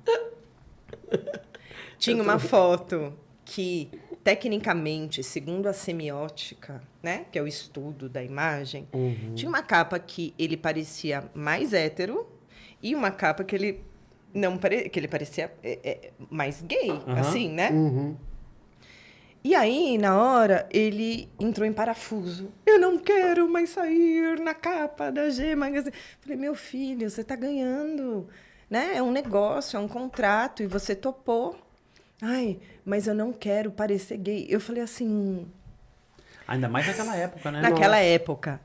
tinha uma foto que, tecnicamente, segundo a semiótica, né, que é o estudo da imagem, tinha uma capa que ele parecia mais hétero e uma capa que ele que ele parecia mais gay, assim, né? E aí, na hora, ele entrou em parafuso. Eu não quero mais sair na capa da G Magazine. Falei, meu filho, você está ganhando, né? É um negócio, é um contrato, e você topou. Ai, mas eu não quero parecer gay. Eu falei assim... Ainda mais naquela época, né? Naquela época,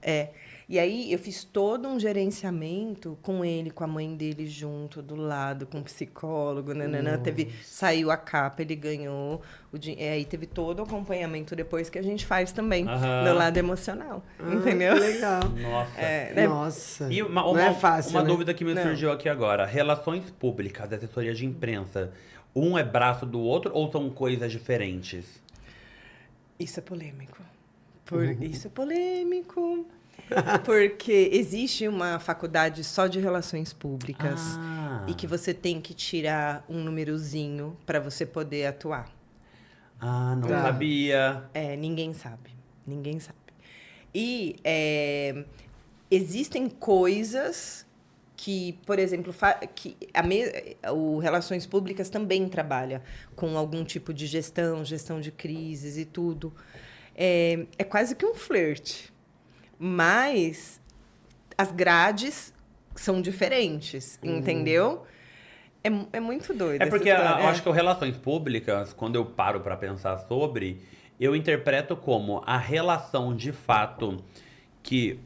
E aí, eu fiz todo um gerenciamento com ele, com a mãe dele junto, do lado, com o psicólogo, saiu a capa, ele ganhou. Aí teve todo o acompanhamento depois que a gente faz também, do lado emocional, entendeu? Que legal. Nossa. Nossa. E não é fácil, uma né? dúvida que me surgiu aqui agora. Relações públicas, assessoria de imprensa, um é braço do outro ou são coisas diferentes? Isso é polêmico. Isso é polêmico. Porque existe uma faculdade só de relações públicas e que você tem que tirar um númerozinho para você poder atuar. Não sabia. Ninguém sabe. Ninguém sabe. E existem coisas que, por exemplo, o Relações Públicas também trabalha com algum tipo de gestão de crises e tudo. É quase que um flerte. Mas as grades são diferentes, entendeu? É muito doido. É porque eu acho que o Relações Públicas, quando eu paro para pensar sobre, eu interpreto como a relação de fato que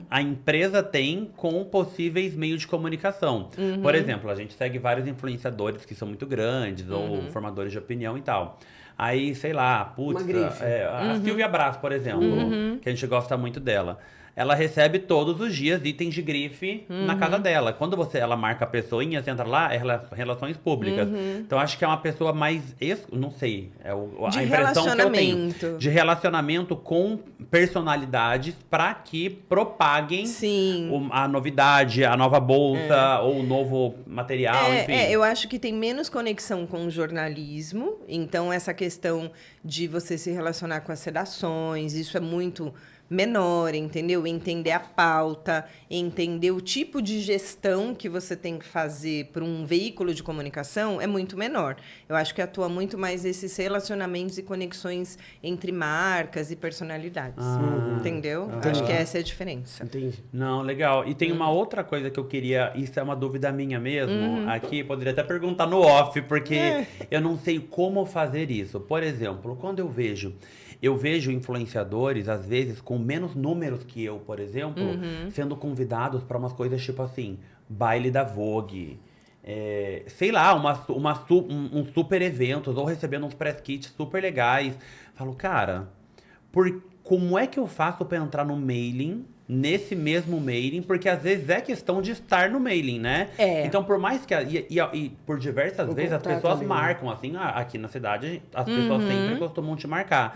a empresa tem com possíveis meios de comunicação. Por exemplo, a gente segue vários influenciadores que são muito grandes, ou formadores de opinião e tal. Aí, sei lá, a Silvia Brás, por exemplo, que a gente gosta muito dela. Ela recebe todos os dias itens de grife na casa dela. Quando ela marca a pessoinha, você entra lá, é relações públicas. Então, acho que é uma pessoa mais, não sei, a impressão que eu tenho. De relacionamento com personalidades para que propaguem a novidade, a nova bolsa ou o novo material, enfim. Eu acho que tem menos conexão com o jornalismo. Então, essa questão de você se relacionar com as redações, isso é muito menor, entendeu? Entender a pauta, entender o tipo de gestão que você tem que fazer para um veículo de comunicação é muito menor. Eu acho que atua muito mais esses relacionamentos e conexões entre marcas e personalidades, entendeu? Acho que essa é a diferença. Entendi. Não, legal. E tem uma outra coisa que eu queria, isso é uma dúvida minha mesmo, aqui, poderia até perguntar no off, porque eu não sei como fazer isso. Por exemplo, quando eu vejo influenciadores, às vezes, com menos números que eu, por exemplo, sendo convidados para umas coisas tipo assim, baile da Vogue, sei lá, um super eventos, ou recebendo uns press kits super legais. Falo, cara, como é que eu faço para entrar no mailing, nesse mesmo mailing? Porque às vezes é questão de estar no mailing, né? Então, por mais que... E por diversas vezes as pessoas marcam, assim, aqui na cidade, as pessoas sempre costumam te marcar.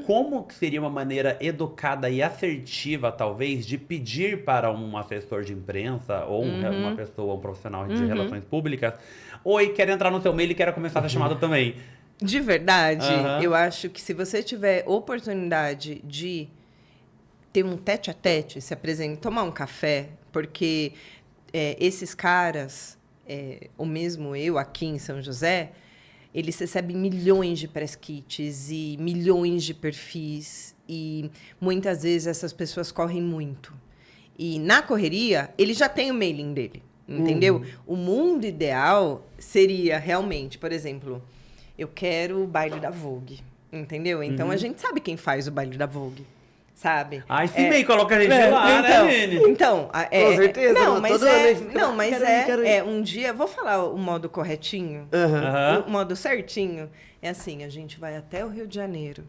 Como que seria uma maneira educada e assertiva, talvez, de pedir para um assessor de imprensa ou uma pessoa, um profissional de relações públicas, oi, quero entrar no seu mailing e quero começar a ser chamado também? De verdade, eu acho que se você tiver oportunidade de ter um tete-a-tete, se apresentar, tomar um café, porque esses caras, ou mesmo eu aqui em São José, eles recebem milhões de press kits e milhões de perfis, e muitas vezes essas pessoas correm muito. E na correria, ele já tem o mailing dele, entendeu? O mundo ideal seria realmente, por exemplo, eu quero o baile da Vogue, entendeu? Então, a gente sabe quem faz o baile da Vogue, sabe? Ai, sim, bem, coloca a gente lá, né, Vini? Então, com certeza. Não, mas um dia, vou falar o modo corretinho, o modo certinho. É assim, a gente vai até o Rio de Janeiro,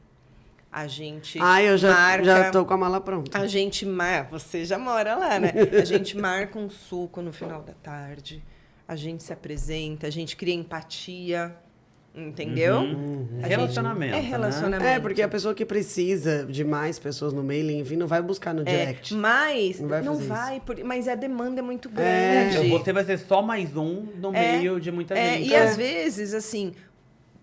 a gente eu já tô com a mala pronta. A gente você já mora lá, né? A gente marca um suco no final da tarde, a gente se apresenta, a gente cria empatia, entendeu? Relacionamento. É relacionamento. Porque a pessoa que precisa de mais pessoas no mailing, enfim, não vai buscar no direct. Mas não vai, mas a demanda é muito grande. Você vai ser só mais um no meio de muita gente. E às vezes, assim,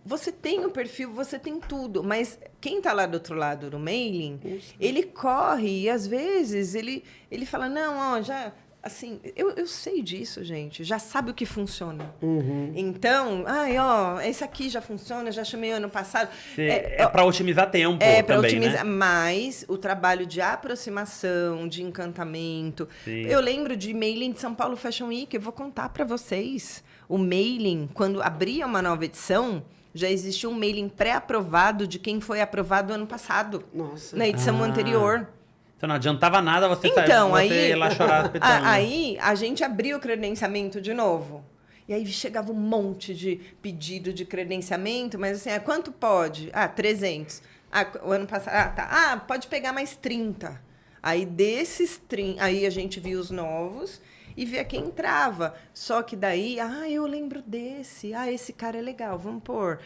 você tem o perfil, você tem tudo, mas quem tá lá do outro lado do mailing, ele corre e às vezes ele fala, não, já... Assim, eu sei disso, gente. Já sabe o que funciona. Então, esse aqui já funciona, já chamei ano passado. Para otimizar tempo para também, otimizar, né? Mas o trabalho de aproximação, de encantamento. Sim. Eu lembro de mailing de São Paulo Fashion Week, eu vou contar para vocês. O mailing, quando abria uma nova edição, já existia um mailing pré-aprovado de quem foi aprovado ano passado. Nossa. Na edição anterior. Então não adiantava nada você ir lá chorar pitando. Aí a gente abriu o credenciamento de novo. E aí chegava um monte de pedido de credenciamento, mas assim, quanto pode? 300. O ano passado, pode pegar mais 30. Aí desses 30, aí a gente via os novos e via quem entrava. Só que daí, eu lembro desse. Esse cara é legal, vamos pôr.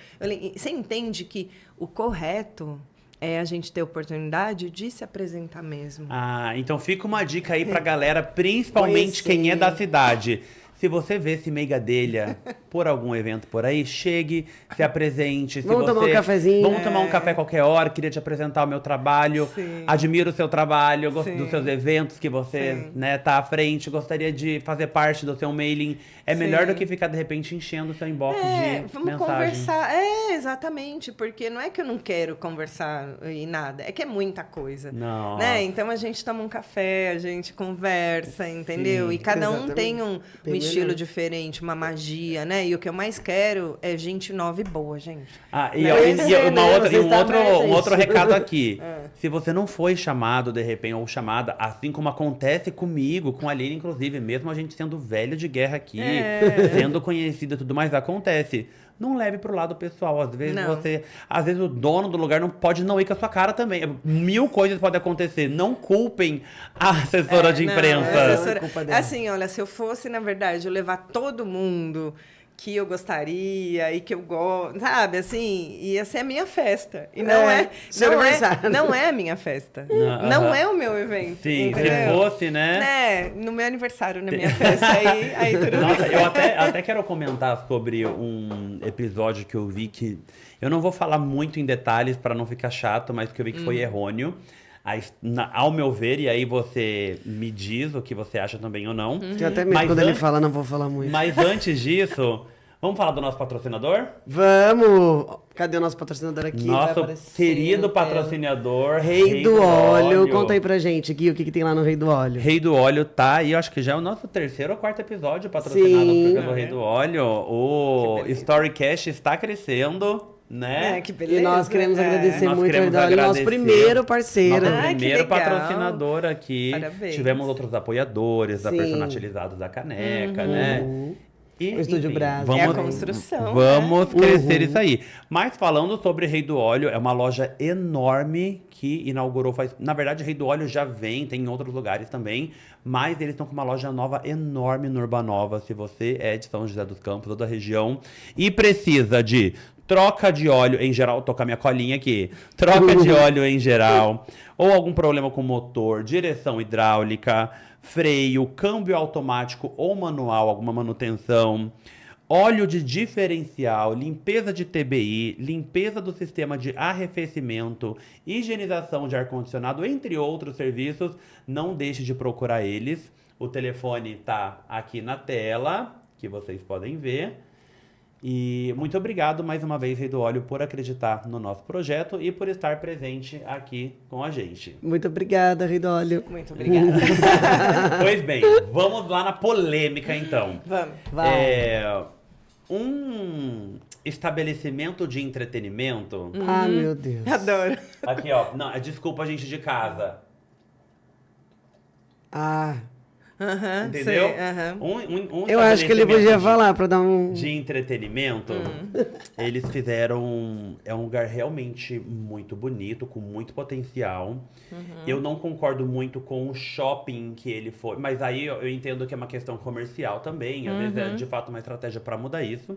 Você entende que o correto é a gente ter oportunidade de se apresentar mesmo. Então fica uma dica aí pra galera, principalmente quem é da cidade. Se você vê esse Meigadelha por algum evento por aí, chegue, se apresente. Vamos tomar um cafezinho. Vamos tomar um café qualquer hora. Queria te apresentar o meu trabalho. Sim. Admiro o seu trabalho, gosto Sim. dos seus eventos que você tá à frente. Gostaria de fazer parte do seu mailing. É Sim. melhor do que ficar, de repente, enchendo o seu inbox de vamos mensagem. conversar. Exatamente, porque não é que eu não quero conversar e nada, é que é muita coisa. Não. Né? Então a gente toma um café, a gente conversa, entendeu? Sim. E cada um Exatamente. tem um Bem estilo melhor. diferente, uma magia, né? E o que eu mais quero é gente nova e boa, gente. Um outro recado aqui. Se você não foi chamado, de repente, ou chamada, assim como acontece comigo, com a Aline, inclusive, mesmo a gente sendo velho de guerra aqui, sendo conhecido e tudo mais, acontece. Não leve pro lado pessoal. Às vezes o dono do lugar não pode não ir com a sua cara também. 1000 coisas podem acontecer. Não culpem a assessora de imprensa. É culpa dela. Assim, olha, se eu fosse, na verdade, eu levar todo mundo que eu gostaria e que eu gosto, sabe, assim, ia ser a minha festa. E seu aniversário. não é a minha festa. Não, Não é o meu evento. Sim, entendeu? se fosse, né? No meu aniversário, na minha festa, aí tudo Nossa, bem. eu até quero comentar sobre um episódio que eu vi que... Eu não vou falar muito em detalhes para não ficar chato, mas que eu vi que foi errôneo. Ao meu ver, e aí você me diz o que você acha também ou não. Tenho até medo quando ele fala, não vou falar muito. Mas antes disso, vamos falar do nosso patrocinador? Vamos! Cadê o nosso patrocinador aqui? Vai Nosso aparecer querido no tela. patrocinador, Rei do Óleo. Conta aí pra gente, Gui, o que tem lá no Rei do Óleo. Rei do Óleo tá aí, eu acho que já é o nosso 3º ou 4º episódio patrocinado Sim. pelo Rei do Óleo. O Storycast está crescendo, né? Que beleza. E nós queremos agradecer Nós muito ao Rei queremos do Óleo, nosso agradecer. primeiro parceiro. Nosso Ai, que primeiro legal. patrocinador aqui. Parabéns. Tivemos outros apoiadores, da Sim. Personalizados da Caneca, né? E, O Estúdio Brás. Vamos, É a construção, Vamos né? crescer isso aí. Mas falando sobre Rei do Óleo, é uma loja enorme que inaugurou faz... Na verdade, Rei do Óleo já tem em outros lugares também, mas eles estão com uma loja nova enorme no Urbanova. Se você é de São José dos Campos ou da região e precisa de troca de óleo em geral, tô com a minha colinha aqui, troca de óleo em geral, ou algum problema com motor, direção hidráulica, freio, câmbio automático ou manual, alguma manutenção, óleo de diferencial, limpeza de TBI, limpeza do sistema de arrefecimento, higienização de ar-condicionado, entre outros serviços, não deixe de procurar eles. O telefone tá aqui na tela, que vocês podem ver. E muito obrigado mais uma vez, Rei do Óleo, por acreditar no nosso projeto e por estar presente aqui com a gente. Muito obrigada, Rei do Óleo. Muito obrigada. Pois bem, vamos lá na polêmica então. Vamos. Vai. Um estabelecimento de entretenimento. Ah, meu Deus. Adoro. Aqui, ó. Não, desculpa, gente de casa. Ah, Entendeu? Sei, aham. eu acho que ele podia estabelecimento falar pra dar um... de entretenimento, eles fizeram... É um lugar realmente muito bonito, com muito potencial. Eu não concordo muito com o shopping que ele foi, mas aí eu entendo que é uma questão comercial também. Às vezes é de fato uma estratégia para mudar isso.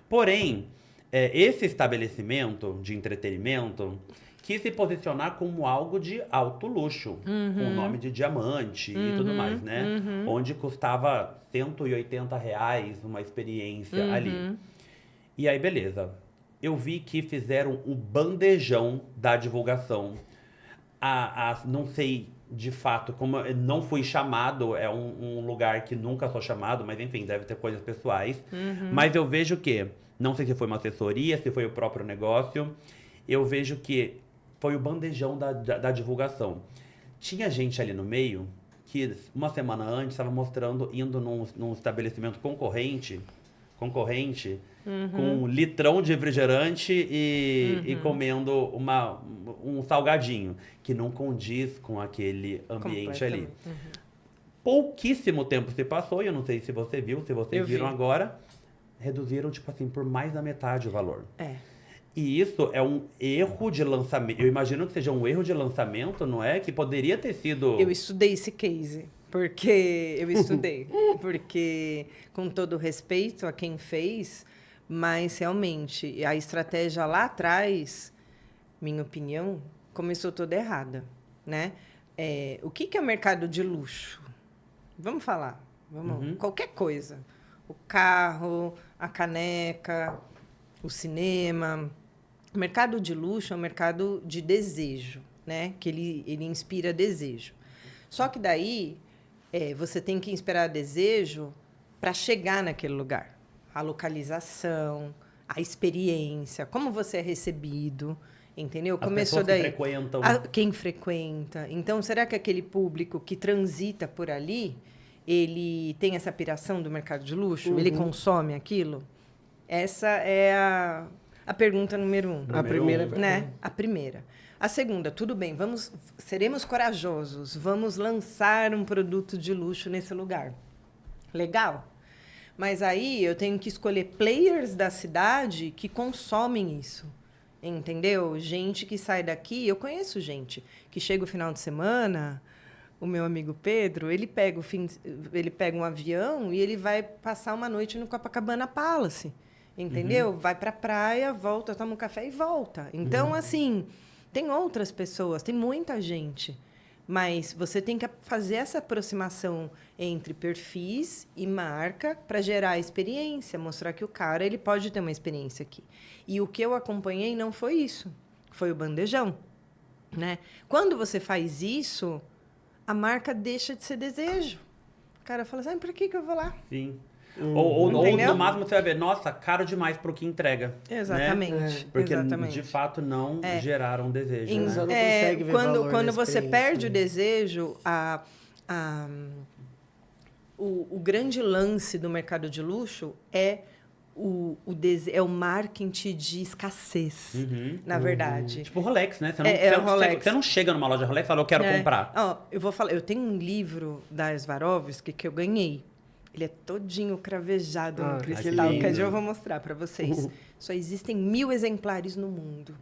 Porém, esse estabelecimento de entretenimento quis se posicionar como algo de alto luxo, com o nome de diamante e tudo mais, né? Onde custava R$180 uma experiência ali. E aí, beleza. Eu vi que fizeram um bandejão da divulgação. Não sei de fato, como eu não fui chamado, é um lugar que nunca sou chamado, mas enfim, deve ter coisas pessoais. Mas eu vejo que, não sei se foi uma assessoria, se foi o próprio negócio, eu vejo que foi o bandejão da divulgação. Tinha gente ali no meio que uma semana antes estava mostrando, indo num estabelecimento concorrente, com um litrão de refrigerante e comendo um salgadinho, que não condiz com aquele ambiente ali. Pouquíssimo tempo se passou, e eu não sei se você viu, se vocês viram agora, reduziram, tipo assim, por mais da metade o valor. E isso é um erro de lançamento. Eu imagino que seja um erro de lançamento, não é? Que poderia ter sido... Eu estudei esse case, porque eu estudei. Porque, com todo respeito a quem fez, mas realmente a estratégia lá atrás, minha opinião, começou toda errada, né? O que é o mercado de luxo? Vamos falar. Qualquer coisa. O carro, a caneca, o cinema. O mercado de luxo é um mercado de desejo, né? Que ele inspira desejo. Só que daí você tem que inspirar desejo para chegar naquele lugar. A localização, a experiência, como você é recebido, entendeu? As Começou pessoas daí. que frequentam. Quem frequenta. Então, será que aquele público que transita por ali, ele tem essa piração do mercado de luxo? Ele consome aquilo? Essa é a pergunta número 1. A primeira. Né? A primeira. A segunda, tudo bem, seremos corajosos, vamos lançar um produto de luxo nesse lugar. Legal. Mas aí eu tenho que escolher players da cidade que consomem isso. Entendeu? Gente que sai daqui, eu conheço gente que chega o final de semana, o meu amigo Pedro, ele pega um avião e ele vai passar uma noite no Copacabana Palace. Entendeu? Vai pra praia, volta, toma um café e volta. Então, assim, tem outras pessoas, tem muita gente. Mas você tem que fazer essa aproximação entre perfis e marca para gerar experiência, mostrar que o cara ele pode ter uma experiência aqui. E o que eu acompanhei não foi isso, foi o bandejão, né? Quando você faz isso, a marca deixa de ser desejo. O cara fala assim, por que eu vou lá? Sim. Ou Entendeu? no máximo você vai ver, nossa, caro demais pro que entrega. Exatamente. Né? Porque exatamente. de fato não geraram desejo. Mas Né? não consegue ver valor Quando na você experiência, perde né? o desejo, o grande lance do mercado de luxo é o marketing de escassez, na verdade. Tipo Rolex, né? Rolex. Você não chega numa loja Rolex e fala, eu quero comprar. Ó, eu vou falar, eu tenho um livro da Swarovski que eu ganhei. Ele é todinho cravejado no que cristal. lindo. Que dia eu vou mostrar para vocês. Só existem 1000 exemplares no mundo.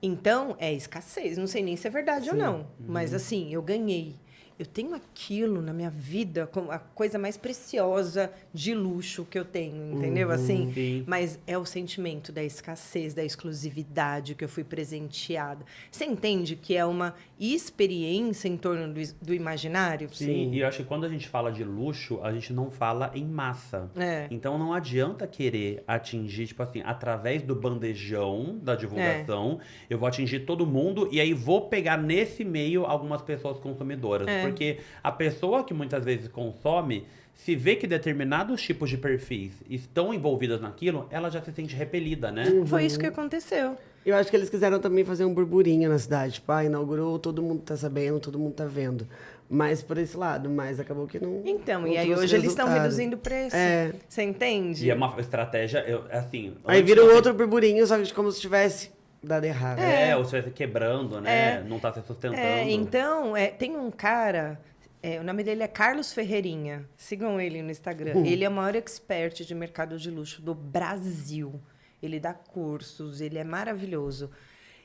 Então, é escassez. Não sei nem se é verdade ou não. Mas, assim, eu ganhei. Eu tenho aquilo na minha vida, como a coisa mais preciosa de luxo que eu tenho, entendeu? Assim, Sim. mas é o sentimento da escassez, da exclusividade que eu fui presenteada. Você entende que é uma experiência em torno do imaginário? Sim, e eu acho que quando a gente fala de luxo, a gente não fala em massa. Então não adianta querer atingir, tipo assim, através do bandejão da divulgação, eu vou atingir todo mundo e aí vou pegar nesse meio algumas pessoas consumidoras. Porque a pessoa que muitas vezes consome, se vê que determinados tipos de perfis estão envolvidas naquilo, ela já se sente repelida, né? Foi isso que aconteceu. Eu acho que eles quiseram também fazer um burburinho na cidade. Tipo, inaugurou, todo mundo tá sabendo, todo mundo tá vendo. Mas por esse lado, mas acabou que não. Então, não e aí trouxe hoje eles estão resultado. reduzindo o preço. Você entende? E é uma estratégia, assim... Aí antes vira você- outro burburinho, só que como se tivesse dado errado. ou você vai quebrando, né? Não tá se sustentando. Então, tem um cara, o nome dele é Carlos Ferreirinha. Sigam ele no Instagram. Ele é o maior expert de mercado de luxo do Brasil. Ele dá cursos, ele é maravilhoso.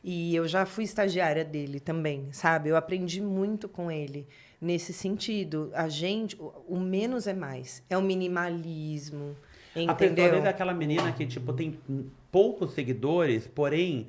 E eu já fui estagiária dele também, sabe? Eu aprendi muito com ele nesse sentido. O menos é mais. É o minimalismo, A pessoa, às vezes, é entendeu? aquela menina que, tipo, tem poucos seguidores, porém,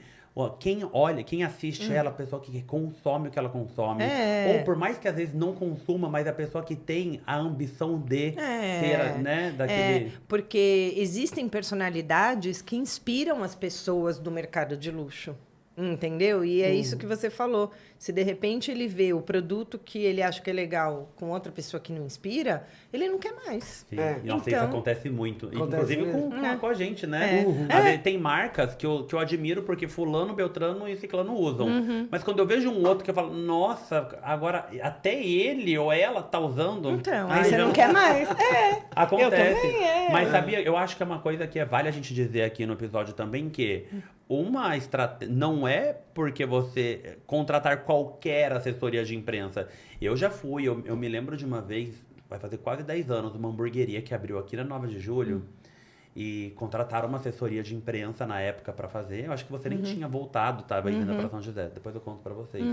quem olha, quem assiste ela, a pessoa que consome o que ela consome. Ou por mais que às vezes não consuma, mas a pessoa que tem a ambição de ser, né, daquele... Porque existem personalidades que inspiram as pessoas do mercado de luxo. Entendeu? E é isso que você falou. Se de repente ele vê o produto que ele acha que é legal com outra pessoa que não inspira, ele não quer mais. Sim. Nossa, isso Então- acontece muito. Acontece Inclusive mesmo. com a gente, né? Às vezes tem marcas que eu admiro porque fulano, beltrano e ciclano usam. Mas quando eu vejo um outro que eu falo, nossa, agora até ele ou ela tá usando. Então, aí você já não quer mais. Acontece. Eu também, Mas sabia, eu acho que é uma coisa que vale a gente dizer aqui no episódio também, que uma estratégia não é porque você contratar qualquer assessoria de imprensa. Eu já fui, eu me lembro de uma vez, vai fazer quase 10 anos, uma hamburgueria que abriu aqui na 9 de Julho. E contrataram uma assessoria de imprensa na época para fazer. Eu acho que você nem tinha voltado, tava ainda para São José. Depois eu conto para vocês.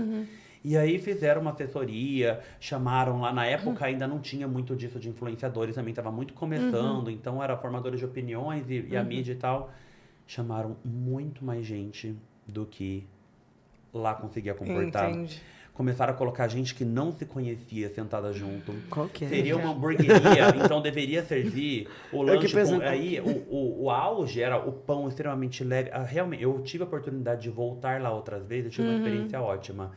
E aí fizeram uma assessoria, chamaram lá. Na época ainda não tinha muito disso de influenciadores, também estava muito começando. Então era formadores de opiniões e a mídia e tal. Chamaram muito mais gente do que lá conseguia comportar. Entendi. Começaram a colocar gente que não se conhecia sentada junto. Qual que é? Seria uma hamburgueria, então deveria servir o lanche pensando, com... Aí o auge era o pão extremamente leve. Realmente, eu tive a oportunidade de voltar lá outras vezes, eu tive uma experiência ótima.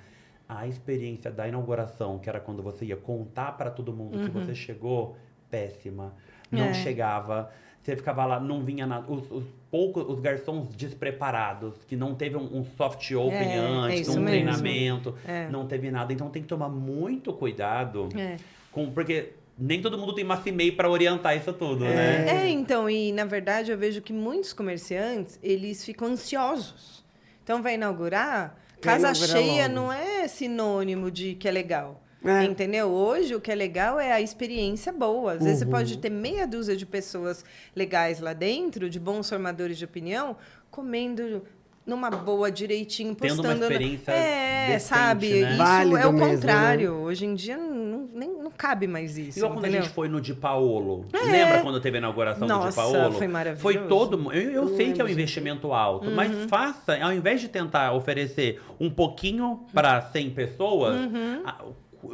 A experiência da inauguração, que era quando você ia contar para todo mundo que você chegou, péssima. Não chegava... Você ficava lá, não vinha nada. Os garçons despreparados, que não teve um soft open antes, um treinamento, não teve nada. Então tem que tomar muito cuidado, porque nem todo mundo tem massimei para orientar isso tudo, né? Então, e na verdade eu vejo que muitos comerciantes, eles ficam ansiosos. Então vai inaugurar, casa cheia não é sinônimo de que é legal. Entendeu? Hoje o que é legal é a experiência boa. Às vezes você pode ter meia dúzia de pessoas legais lá dentro, de bons formadores de opinião, comendo numa boa, direitinho, postando. Tendo uma experiência decente, sabe? Né? Isso Válido é o mesmo, contrário. Né? Hoje em dia não cabe mais isso. Igual quando entendeu? a gente foi no Di Paolo. Lembra quando teve a inauguração do Di Paolo? Nossa, foi maravilhoso. Foi todo... Eu sei que é um investimento alto, mas faça, ao invés de tentar oferecer um pouquinho para 100 pessoas...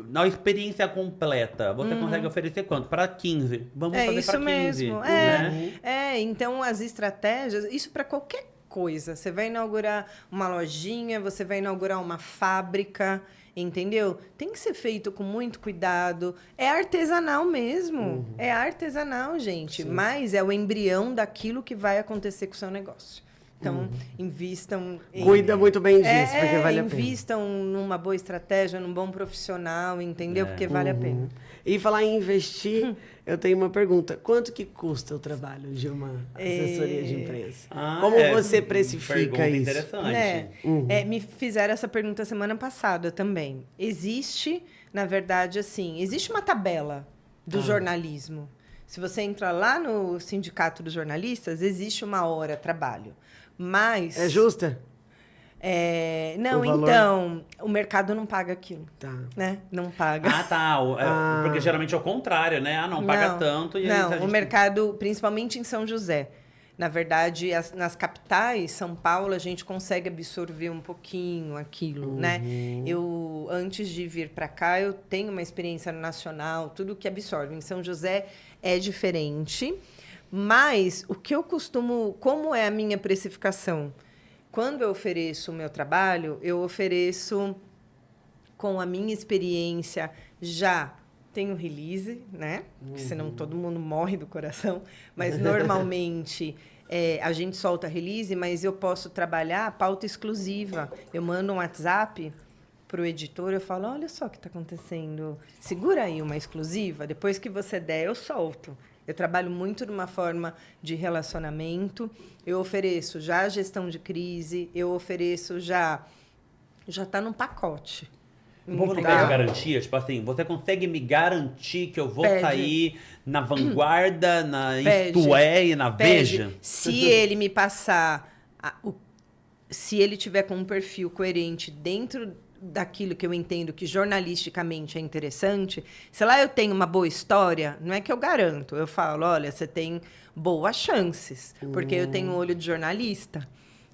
Na experiência completa, você consegue oferecer quanto? Para 15. Vamos fazer para 15. Mesmo. Né? Então as estratégias, isso para qualquer coisa. Você vai inaugurar uma lojinha, você vai inaugurar uma fábrica, entendeu? Tem que ser feito com muito cuidado. É artesanal mesmo. É artesanal, gente. Sim. Mas é o embrião daquilo que vai acontecer com o seu negócio. Então, invistam... Cuida muito bem disso, porque vale a pena. Invistam numa boa estratégia, num bom profissional, entendeu? Porque vale a pena. E falar em investir, eu tenho uma pergunta. Quanto que custa o trabalho de uma assessoria de imprensa? Como você precifica isso? Interessante. Me fizeram essa pergunta semana passada também. Existe, na verdade, assim, existe uma tabela do jornalismo. Se você entra lá no Sindicato dos Jornalistas, existe uma hora de trabalho. Mas... É justa? Não, então, o mercado não paga aquilo. Tá. Né? Não paga. Porque geralmente é o contrário, né? Não paga tanto. E não, aí o mercado, principalmente em São José. Na verdade, nas capitais, São Paulo, a gente consegue absorver um pouquinho aquilo, né? Eu, antes de vir para cá, eu tenho uma experiência nacional, tudo que absorve. Em São José é diferente, mas o que eu costumo... Como é a minha precificação? Quando eu ofereço o meu trabalho, eu ofereço com a minha experiência já... Tem o release, né? Porque senão todo mundo morre do coração. Mas, normalmente, a gente solta release, mas eu posso trabalhar a pauta exclusiva. Eu mando um WhatsApp para o editor, eu falo, olha só o que está acontecendo. Segura aí uma exclusiva, depois que você der, eu solto. Eu trabalho muito de uma forma de relacionamento. Eu ofereço já a gestão de crise, eu ofereço já está num pacote. Vamos pegar a garantia? Tipo assim, você consegue me garantir que eu vou sair na Vanguarda, na Isto É e na Veja? Se ele me passar... se ele tiver com um perfil coerente dentro daquilo que eu entendo que jornalisticamente é interessante, se lá eu tenho uma boa história, não é que eu garanto. Eu falo, olha, você tem boas chances, porque eu tenho olho de jornalista.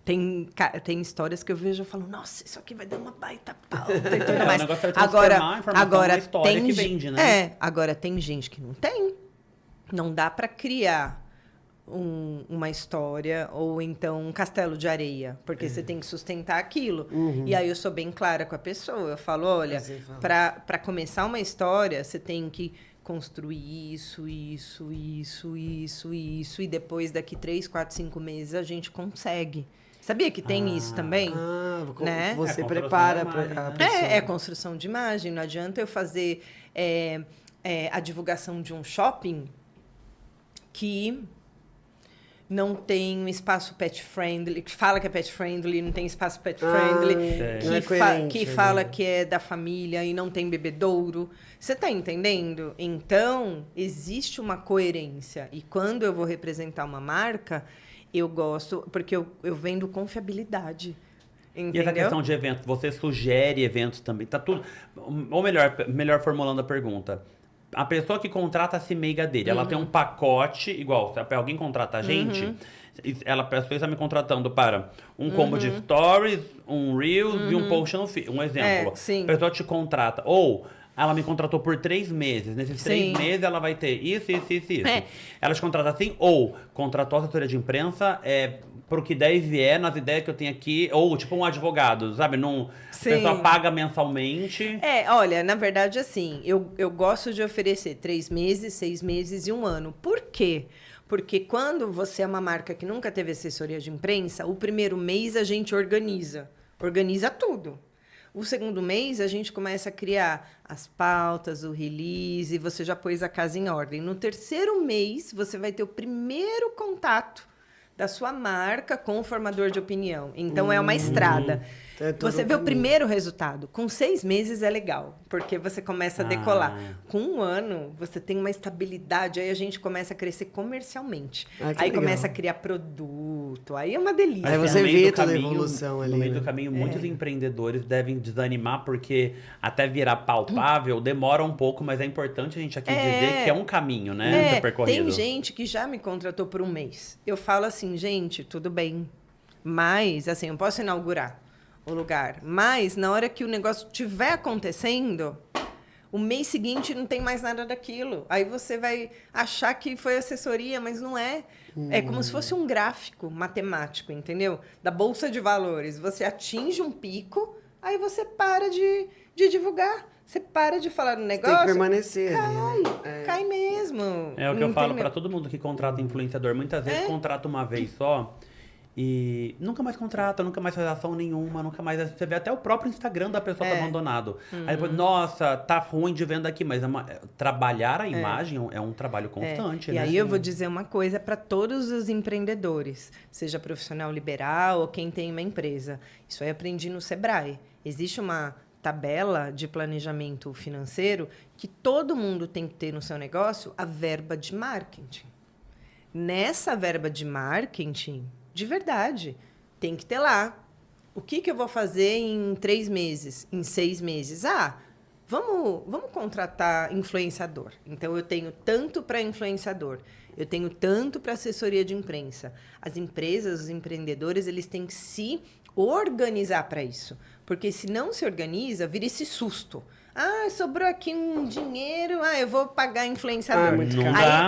Tem histórias que eu vejo e falo, nossa, isso aqui vai dar uma baita pauta. Agora história tem que vende, né? Agora tem gente que não tem. Não dá para criar uma história ou então um castelo de areia, porque você tem que sustentar aquilo. E aí eu sou bem clara com a pessoa. Eu falo, olha, para começar uma história, você tem que construir isso, e depois daqui 3, 4, 5 meses a gente consegue. Sabia que tem isso também? Né? Você prepara para a pessoa. É construção de imagem. Não adianta eu fazer a divulgação de um shopping que não tem um espaço pet friendly, que fala que é pet friendly, não tem espaço pet friendly, não é coerente, que fala que é da família e não tem bebedouro. Você tá entendendo? Então, existe uma coerência. E quando eu vou representar uma marca, eu gosto, porque eu vendo confiabilidade. Entendeu? E essa questão de eventos, você sugere eventos também, tá tudo... Ou melhor formulando a pergunta, a pessoa que contrata a CMEIGA dele, ela tem um pacote, igual, se alguém contrata a gente, a pessoa está me contratando para um combo de stories, um Reels e um post no feed. Um exemplo. Sim. A pessoa te contrata. Ou ela me contratou por 3 meses. Nesses 3 meses ela vai ter isso. Ela te contrata assim, ou contratou a assessoria de imprensa, pro que der e vier, nas ideias que eu tenho aqui, ou tipo um advogado, sabe? A pessoa paga mensalmente. Olha, na verdade, assim, eu gosto de oferecer 3 meses, 6 meses e 1 ano. Por quê? Porque quando você é uma marca que nunca teve assessoria de imprensa, o primeiro mês a gente organiza tudo. O segundo mês, a gente começa a criar as pautas, o release, você já pôs a casa em ordem. No terceiro mês, você vai ter o primeiro contato da sua marca com o formador de opinião. Então, é uma estrada. Você vê o primeiro resultado. Com 6 meses é legal, porque você começa a decolar. Com 1 ano, você tem uma estabilidade, aí a gente começa a crescer comercialmente. Aí legal. Começa a criar produto, aí é uma delícia. Aí você vê toda a evolução ali. No meio do caminho, muitos empreendedores devem desanimar, porque até virar palpável demora um pouco, mas é importante a gente aqui dizer que é um caminho, né? Percorrido. Tem gente que já me contratou por 1 mês. Eu falo assim, gente, tudo bem. Mas, assim, eu posso inaugurar o lugar. Mas, na hora que o negócio estiver acontecendo, o mês seguinte não tem mais nada daquilo. Aí você vai achar que foi assessoria, mas não é. É como se fosse um gráfico matemático, entendeu? Da Bolsa de Valores. Você atinge um pico, aí você para de divulgar. Você para de falar do negócio. Tem que permanecer. Cai mesmo. É o que eu falo para todo mundo que contrata influenciador. Muitas vezes contrata uma vez só e nunca mais contrata, nunca mais faz ação nenhuma, nunca mais... Você vê até o próprio Instagram da pessoa tá abandonado. Aí depois, nossa, tá ruim de venda aqui, mas trabalhar a imagem é um trabalho constante, E né? aí eu vou dizer uma coisa para todos os empreendedores, seja profissional liberal ou quem tem uma empresa. Isso aí eu aprendi no Sebrae. Existe uma tabela de planejamento financeiro que todo mundo tem que ter no seu negócio, a verba de marketing. Nessa verba de marketing, de verdade, tem que ter lá. O que eu vou fazer em 3 meses, em 6 meses? Vamos contratar influenciador. Então, eu tenho tanto para influenciador, eu tenho tanto para assessoria de imprensa. As empresas, os empreendedores, eles têm que se organizar para isso. Porque se não se organiza, vira esse susto. Sobrou aqui um dinheiro, eu vou pagar influenciador.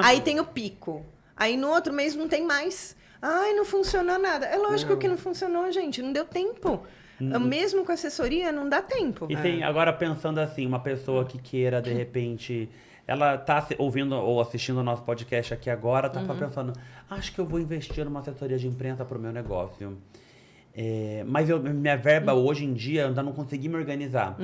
Aí tem o pico. Aí no outro mês não tem mais. Não funcionou nada. É lógico que não funcionou, gente. Não deu tempo. Mesmo com assessoria, não dá tempo. E tem, agora pensando assim, uma pessoa que queira, de repente... Ela tá ouvindo ou assistindo o nosso podcast aqui agora, tá pensando... Acho que eu vou investir numa assessoria de imprensa pro meu negócio. Mas minha verba hoje em dia, eu ainda não consegui me organizar.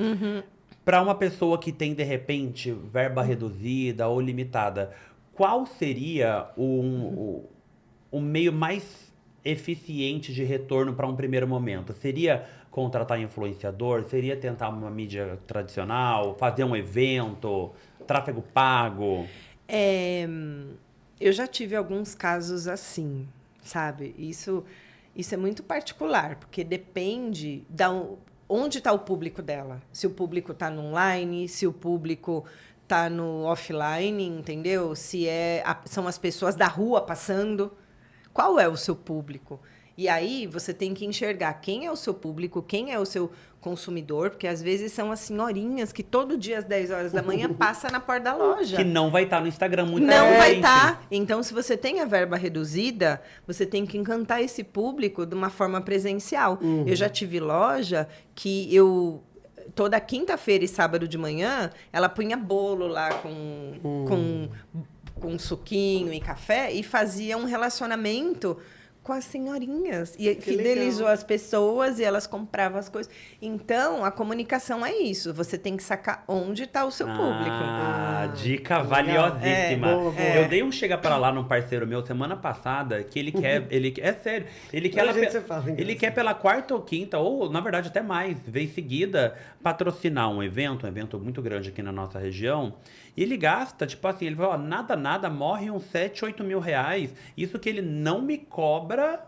Para uma pessoa que tem, de repente, verba reduzida ou limitada, qual seria o meio mais eficiente de retorno para um primeiro momento? Seria contratar influenciador? Seria tentar uma mídia tradicional? Fazer um evento? Tráfego pago? Eu já tive alguns casos assim, sabe? Isso é muito particular, porque depende onde está o público dela. Se o público está no online, se o público está no offline, entendeu? Se são as pessoas da rua passando. Qual é o seu público? E aí você tem que enxergar quem é o seu público, quem é o seu consumidor, porque às vezes são as senhorinhas que todo dia às 10 horas da manhã passa na porta da loja. Que não vai estar no Instagram muito Não vai estar. Então, se você tem a verba reduzida, você tem que encantar esse público de uma forma presencial. Eu já tive loja que toda quinta-feira e sábado de manhã, ela punha bolo lá com suquinho e café e fazia um relacionamento com as senhorinhas. E Que fidelizou legal. as pessoas e elas compravam as coisas. Então, a comunicação é isso. Você tem que sacar onde está o seu público. Dica legal. valiosíssima. Boa, boa. Eu dei um chega pra lá num parceiro meu semana passada que ele quer, é sério, ele quer, Pelo jeito que você fala, ele engraçado. quer pela quarta ou quinta, ou na verdade até mais, vez seguida, patrocinar um evento muito grande aqui na nossa região. E ele gasta, tipo assim, ele fala, ó, nada, morre uns 7, 8 mil reais. Isso que ele não me cobra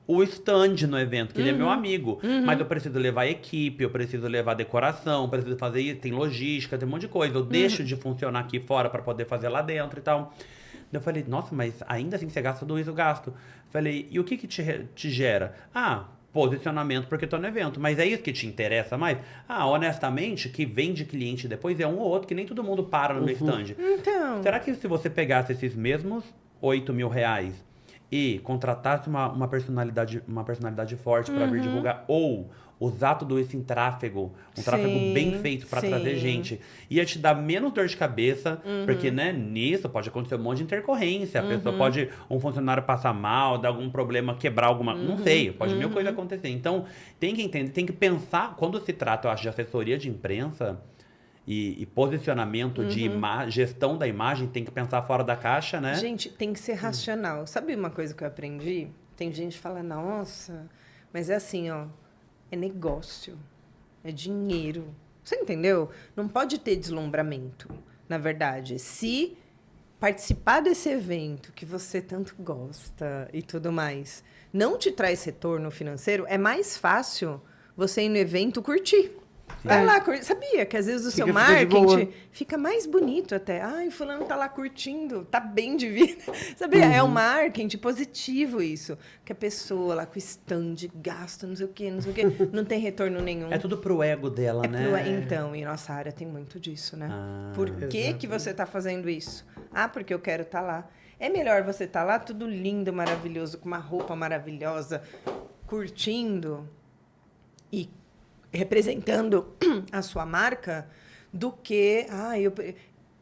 o stand no evento, que ele é meu amigo. Mas eu preciso levar equipe, eu preciso levar decoração, preciso fazer isso, tem logística, tem um monte de coisa. Eu deixo de funcionar aqui fora para poder fazer lá dentro e tal. Daí eu falei, nossa, mas ainda assim você gasta tudo isso, eu gasto. Falei, e o que te gera? Posicionamento porque tô no evento. Mas é isso que te interessa mais? Honestamente, que vem de cliente depois é um ou outro, que nem todo mundo para no meu stand. Então, Será que se você pegasse esses mesmos 8 mil reais e contratasse uma personalidade forte para vir divulgar, ou usar tudo isso em tráfego, um tráfego bem feito para trazer gente, ia te dar menos dor de cabeça, porque, né, nisso pode acontecer um monte de intercorrência, a pessoa pode, um funcionário passar mal, dar algum problema, quebrar alguma, não sei, pode mil coisas acontecer. Então, tem que entender, tem que pensar, quando se trata, eu acho, de assessoria de imprensa, e posicionamento de gestão da imagem, tem que pensar fora da caixa, né? gente, tem que ser racional. Sabe uma coisa que eu aprendi? Tem gente que fala, nossa, mas é assim, ó, é negócio, é dinheiro. Você entendeu? Não pode ter deslumbramento, na verdade. Se participar desse evento que você tanto gosta e tudo mais não te traz retorno financeiro, é mais fácil você ir no evento curtir. Vai lá, sabia que às vezes o seu Fica de boa. marketing fica mais bonito até. Ai, o fulano tá lá curtindo, tá bem de vida. Sabia? É um marketing positivo isso. Que a pessoa lá com stand, gasta, não sei o quê, não tem retorno nenhum. É tudo pro ego dela, né? Então, e nossa área tem muito disso, né? Ah, Por que você tá fazendo isso? Porque eu quero estar lá. É melhor você estar lá, tudo lindo, maravilhoso, com uma roupa maravilhosa, curtindo e representando a sua marca, do que...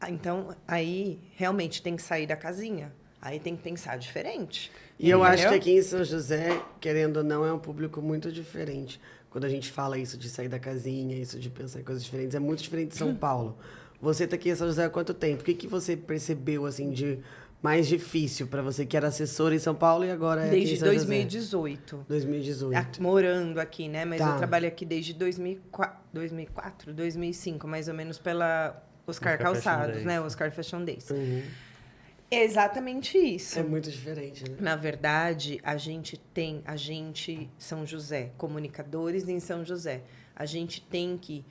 então, aí realmente tem que sair da casinha. Aí tem que pensar diferente. E eu acho que entendeu? aqui em São José, querendo ou não, é um público muito diferente. Quando a gente fala isso de sair da casinha, isso de pensar em coisas diferentes, é muito diferente de São Paulo. Você tá aqui em São José há quanto tempo? O que você percebeu, assim, de mais difícil para você, que era assessora em São Paulo e agora é aqui Desde em São José? 2018. 2018. Morando aqui, né? Mas Tá. eu trabalho aqui desde 2004, 2005, mais ou menos, pela Oscar Oscar Calçados, Fashion né? Days. Oscar Fashion Days. Uhum. É exatamente isso. É muito diferente, né? Na verdade, a gente, São José, comunicadores em São José, a gente tem que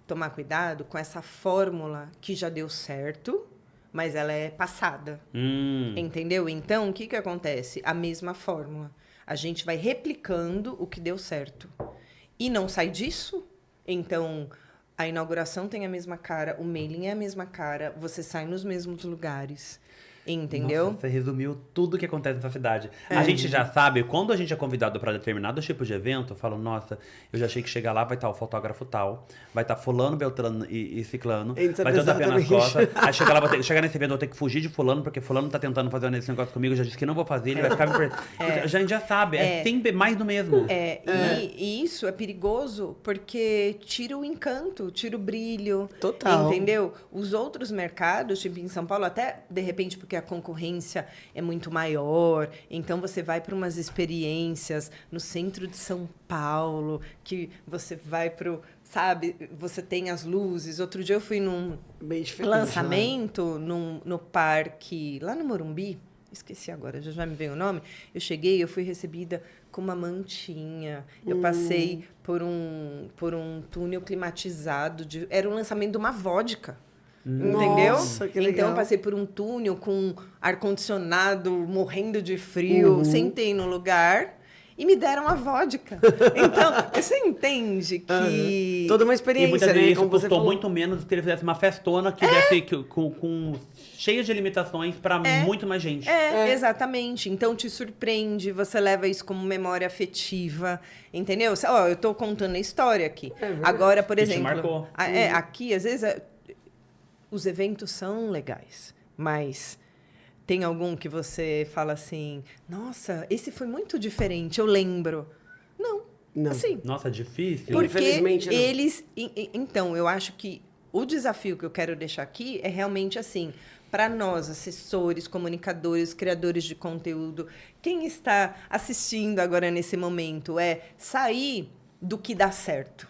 tomar cuidado com essa fórmula que já deu certo, mas ela é passada. Entendeu? Então, o que acontece? A mesma fórmula. A gente vai replicando o que deu certo. E não sai disso. Então, a inauguração tem a mesma cara, o mailing é a mesma cara, você sai nos mesmos lugares. Entendeu? Nossa, você resumiu tudo que acontece nessa cidade. A gente já sabe, quando a gente é convidado para determinado tipo de evento, eu falo, nossa, eu já achei que chegar lá vai estar o fotógrafo tal, vai estar fulano, beltrano e ciclano, A gente sabe vai ter o tapinha nas exatamente. costas. Aí chegar lá, chegar nesse evento, eu vou ter que fugir de fulano, porque fulano tá tentando fazer esse negócio comigo, já disse que não vou fazer, ele vai ficar me A gente já sabe, é sempre mais do mesmo. E isso é perigoso porque tira o encanto, tira o brilho. Total. Entendeu? Os outros mercados, tipo em São Paulo, até de repente porque a concorrência é muito maior, então você vai para umas experiências no centro de São Paulo, que você vai pro, sabe, você tem as luzes. Outro dia eu fui num Bem diferente, lançamento no parque, lá no Morumbi, esqueci agora, já me veio o nome. Eu cheguei, eu fui recebida com uma mantinha. Eu passei por um túnel climatizado. Era um lançamento de uma vodka. Entendeu? Nossa, que legal. Então, eu passei por um túnel com ar-condicionado, morrendo de frio. Sentei no lugar e me deram a vodka. Então, você entende que... Toda uma E experiência, muitas né? vezes isso Como você custou falou. muito menos do que ele fizesse uma festona que desse com cheia de limitações para muito mais gente. Exatamente. Então, te surpreende, você leva isso como memória afetiva, entendeu? Ó, eu tô contando a história aqui. Agora, por Que te exemplo... marcou. Aqui, às vezes, os eventos são legais, mas Tem algum que você fala assim, nossa, esse foi muito diferente, eu lembro. Não. Assim, Nossa, difícil. porque Infelizmente, não. eles... Então, eu acho que o desafio que eu quero deixar aqui é realmente assim, para nós, assessores, comunicadores, criadores de conteúdo, quem está assistindo agora nesse momento é sair do que dá certo.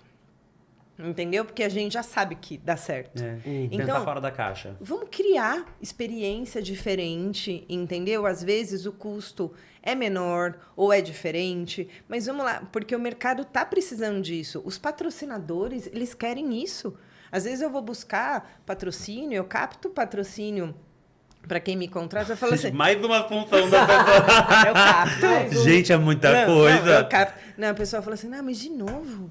Entendeu? Porque a gente já sabe que dá certo. Pensar Então, fora da caixa. vamos criar experiência diferente, entendeu? Às vezes o custo é menor ou é diferente, mas vamos lá, porque o mercado está precisando disso. Os patrocinadores, eles querem isso. Às vezes eu vou buscar patrocínio, eu capto patrocínio para quem me contrata, eu falo assim... Mais uma função da pessoa. Eu capto. Gente, é muita Não, coisa. eu capto. Não, a pessoa fala assim, não, mas de novo?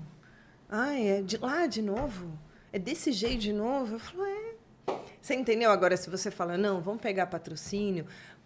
Ai, é de lá de novo? É desse jeito de novo? Eu falo, Você entendeu? Agora, se você fala, não, vamos pegar patrocínio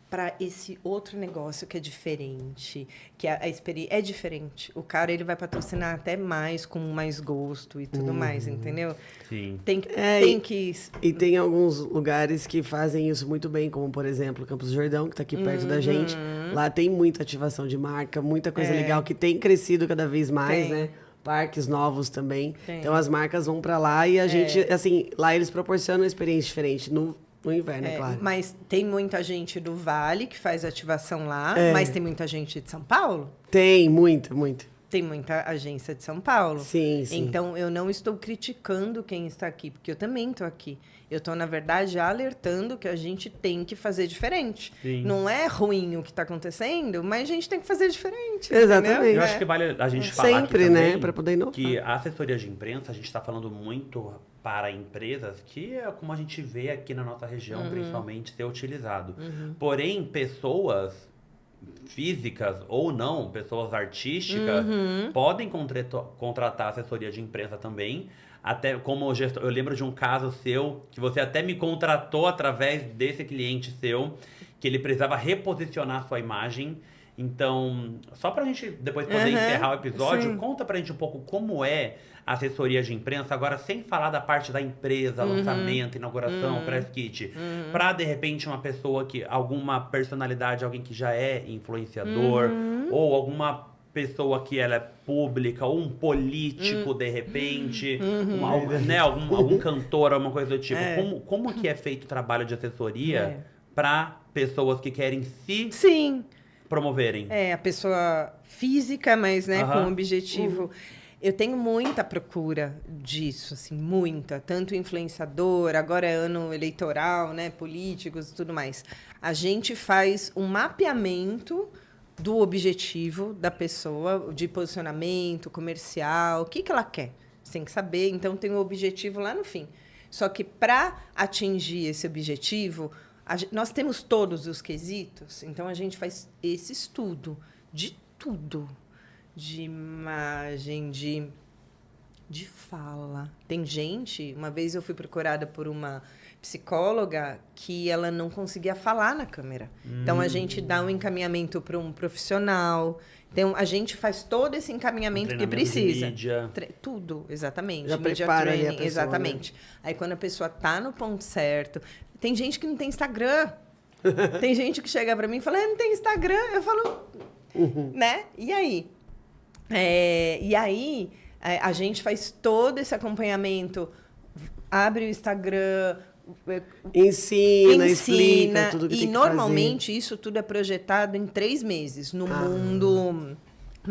para esse outro negócio que é diferente, que a experiência é diferente. O cara, ele vai patrocinar até mais, com mais gosto e tudo mais, entendeu? Sim. Tem que... E tem alguns lugares que fazem isso muito bem, como, por exemplo, Campos do Jordão, que está aqui perto da gente. Lá tem muita ativação de marca, muita coisa legal, que tem crescido cada vez mais, Tem. né? Parques novos também. Tem. Então, as marcas vão para lá e a gente, assim, lá eles proporcionam uma experiência diferente. No inverno, é claro. Mas tem muita gente do Vale que faz ativação lá, mas tem muita gente de São Paulo? Tem, muita, muita. Tem muita agência de São Paulo. Sim, sim. Então, eu não estou criticando quem está aqui, porque eu também estou aqui. Eu estou, na verdade, alertando que a gente tem que fazer diferente. Sim. Não é ruim o que está acontecendo, mas a gente tem que fazer diferente. Exatamente. entendeu? Eu acho que vale a gente falar Sempre, aqui também né? Para poder inovar. que a assessoria de imprensa, a gente está falando muito para empresas, que é como a gente vê aqui na nossa região, principalmente, ser utilizado. Porém, pessoas físicas ou não, pessoas artísticas, podem contratar assessoria de imprensa também. Até como gestor, eu lembro de um caso seu, que você até me contratou através desse cliente seu, que ele precisava reposicionar sua imagem. Então, só pra gente depois poder encerrar o episódio, conta pra gente um pouco como é a assessoria de imprensa, agora sem falar da parte da empresa, lançamento, inauguração, press kit. Pra, de repente, uma pessoa que, alguma personalidade, alguém que já é influenciador, ou alguma pessoa que ela é pública, ou um político, de repente, algum cantor, alguma coisa do tipo. Como que é feito o trabalho de assessoria pra pessoas que querem se Sim. promoverem? A pessoa física, mas com objetivo. Eu tenho muita procura disso, assim, muita. Tanto influenciador, agora é ano eleitoral, né? Políticos e tudo mais. A gente faz um mapeamento do objetivo da pessoa, de posicionamento comercial, o que ela quer. Você tem que saber, então tem o objetivo lá no fim. Só que para atingir esse objetivo, nós temos todos os quesitos, então a gente faz esse estudo de tudo. De imagem, de fala. Tem gente, uma vez eu fui procurada por uma psicóloga que ela não conseguia falar na câmera. Então, a gente dá um encaminhamento para um profissional. Então, a gente faz todo esse encaminhamento que precisa. De mídia. Tudo, exatamente. Já Media prepara ali a training, pessoa, exatamente. Aí, quando a pessoa tá no ponto certo... Tem gente que não tem Instagram. Tem gente que chega para mim e fala, não tem Instagram. Eu falo, né? E aí? A gente faz todo esse acompanhamento, abre o Instagram, Ensina, explica tudo que tem que normalmente isso tudo é projetado em 3 meses no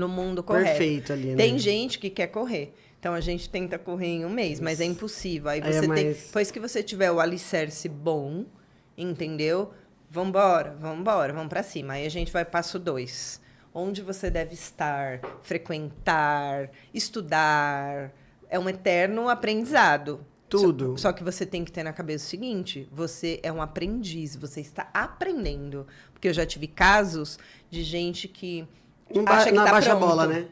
mundo correto. Perfeito ali, né? Tem gente que quer correr. Então a gente tenta correr em 1 mês, mas é impossível. Aí você depois que você tiver o alicerce bom, entendeu? Vamos para cima. Aí a gente vai passo 2. Onde você deve estar, frequentar, estudar. É um eterno aprendizado. Tudo. Só que você tem que ter na cabeça o seguinte, você é um aprendiz, você está aprendendo. Porque eu já tive casos de gente que acha que não tá baixa a pronto. bola, né?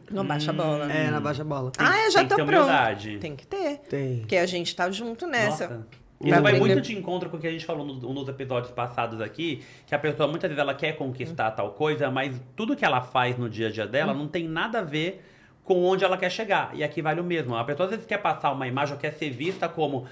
Não baixa a bola. Não baixa a bola. Eu já tem que tô ter pronto. humildade. Tem que ter. Tem. Porque a gente tá junto nessa. Nossa. Pra Isso vai aprender. muito de encontro com o que a gente falou nos episódios passados aqui, que a pessoa muitas vezes ela quer conquistar tal coisa, mas tudo que ela faz no dia a dia dela não tem nada a ver com onde ela quer chegar. E aqui vale o mesmo. A pessoa às vezes quer passar uma imagem ou quer ser vista como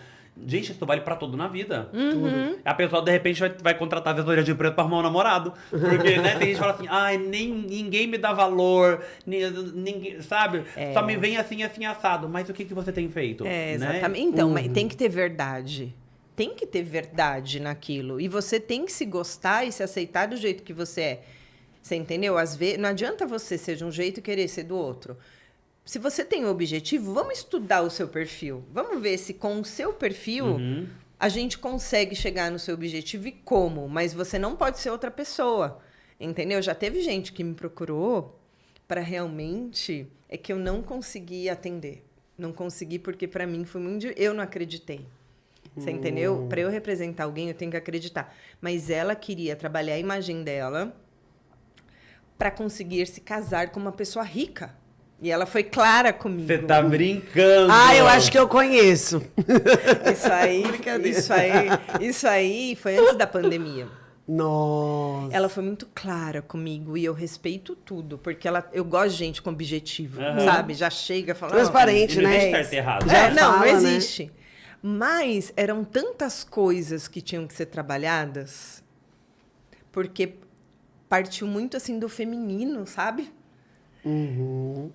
Gente, isso vale pra tudo na vida. Uhum. A pessoa, de repente, vai contratar assessoria de empresa pra arrumar um namorado. Porque, né, tem gente que fala assim, ai, ninguém me dá valor, ninguém, sabe? Só me vem assim, assado. Mas o que você tem feito? Exatamente. Né? Então, mas tem que ter verdade. Tem que ter verdade naquilo. E você tem que se gostar e se aceitar do jeito que você é. Você entendeu? Às vezes, não adianta você ser de um jeito e querer ser do outro. Se você tem um objetivo, vamos estudar o seu perfil. Vamos ver se com o seu perfil a gente consegue chegar no seu objetivo e como. Mas você não pode ser outra pessoa. Entendeu? Já teve gente que me procurou para realmente... É que eu não consegui atender. Não consegui porque para mim foi muito... Eu não acreditei. Você entendeu? Para eu representar alguém, eu tenho que acreditar. Mas ela queria trabalhar a imagem dela para conseguir se casar com uma pessoa rica. E ela foi clara comigo. Você tá brincando. Eu acho que eu conheço. Isso aí foi antes da pandemia. Nossa. Ela foi muito clara comigo e eu respeito tudo, porque eu gosto de gente com objetivo, sabe? Já chega falando... Transparente, não né? existe certo e errado. Não fala, existe. Né? Mas eram tantas coisas que tinham que ser trabalhadas, porque partiu muito assim do feminino, sabe? Um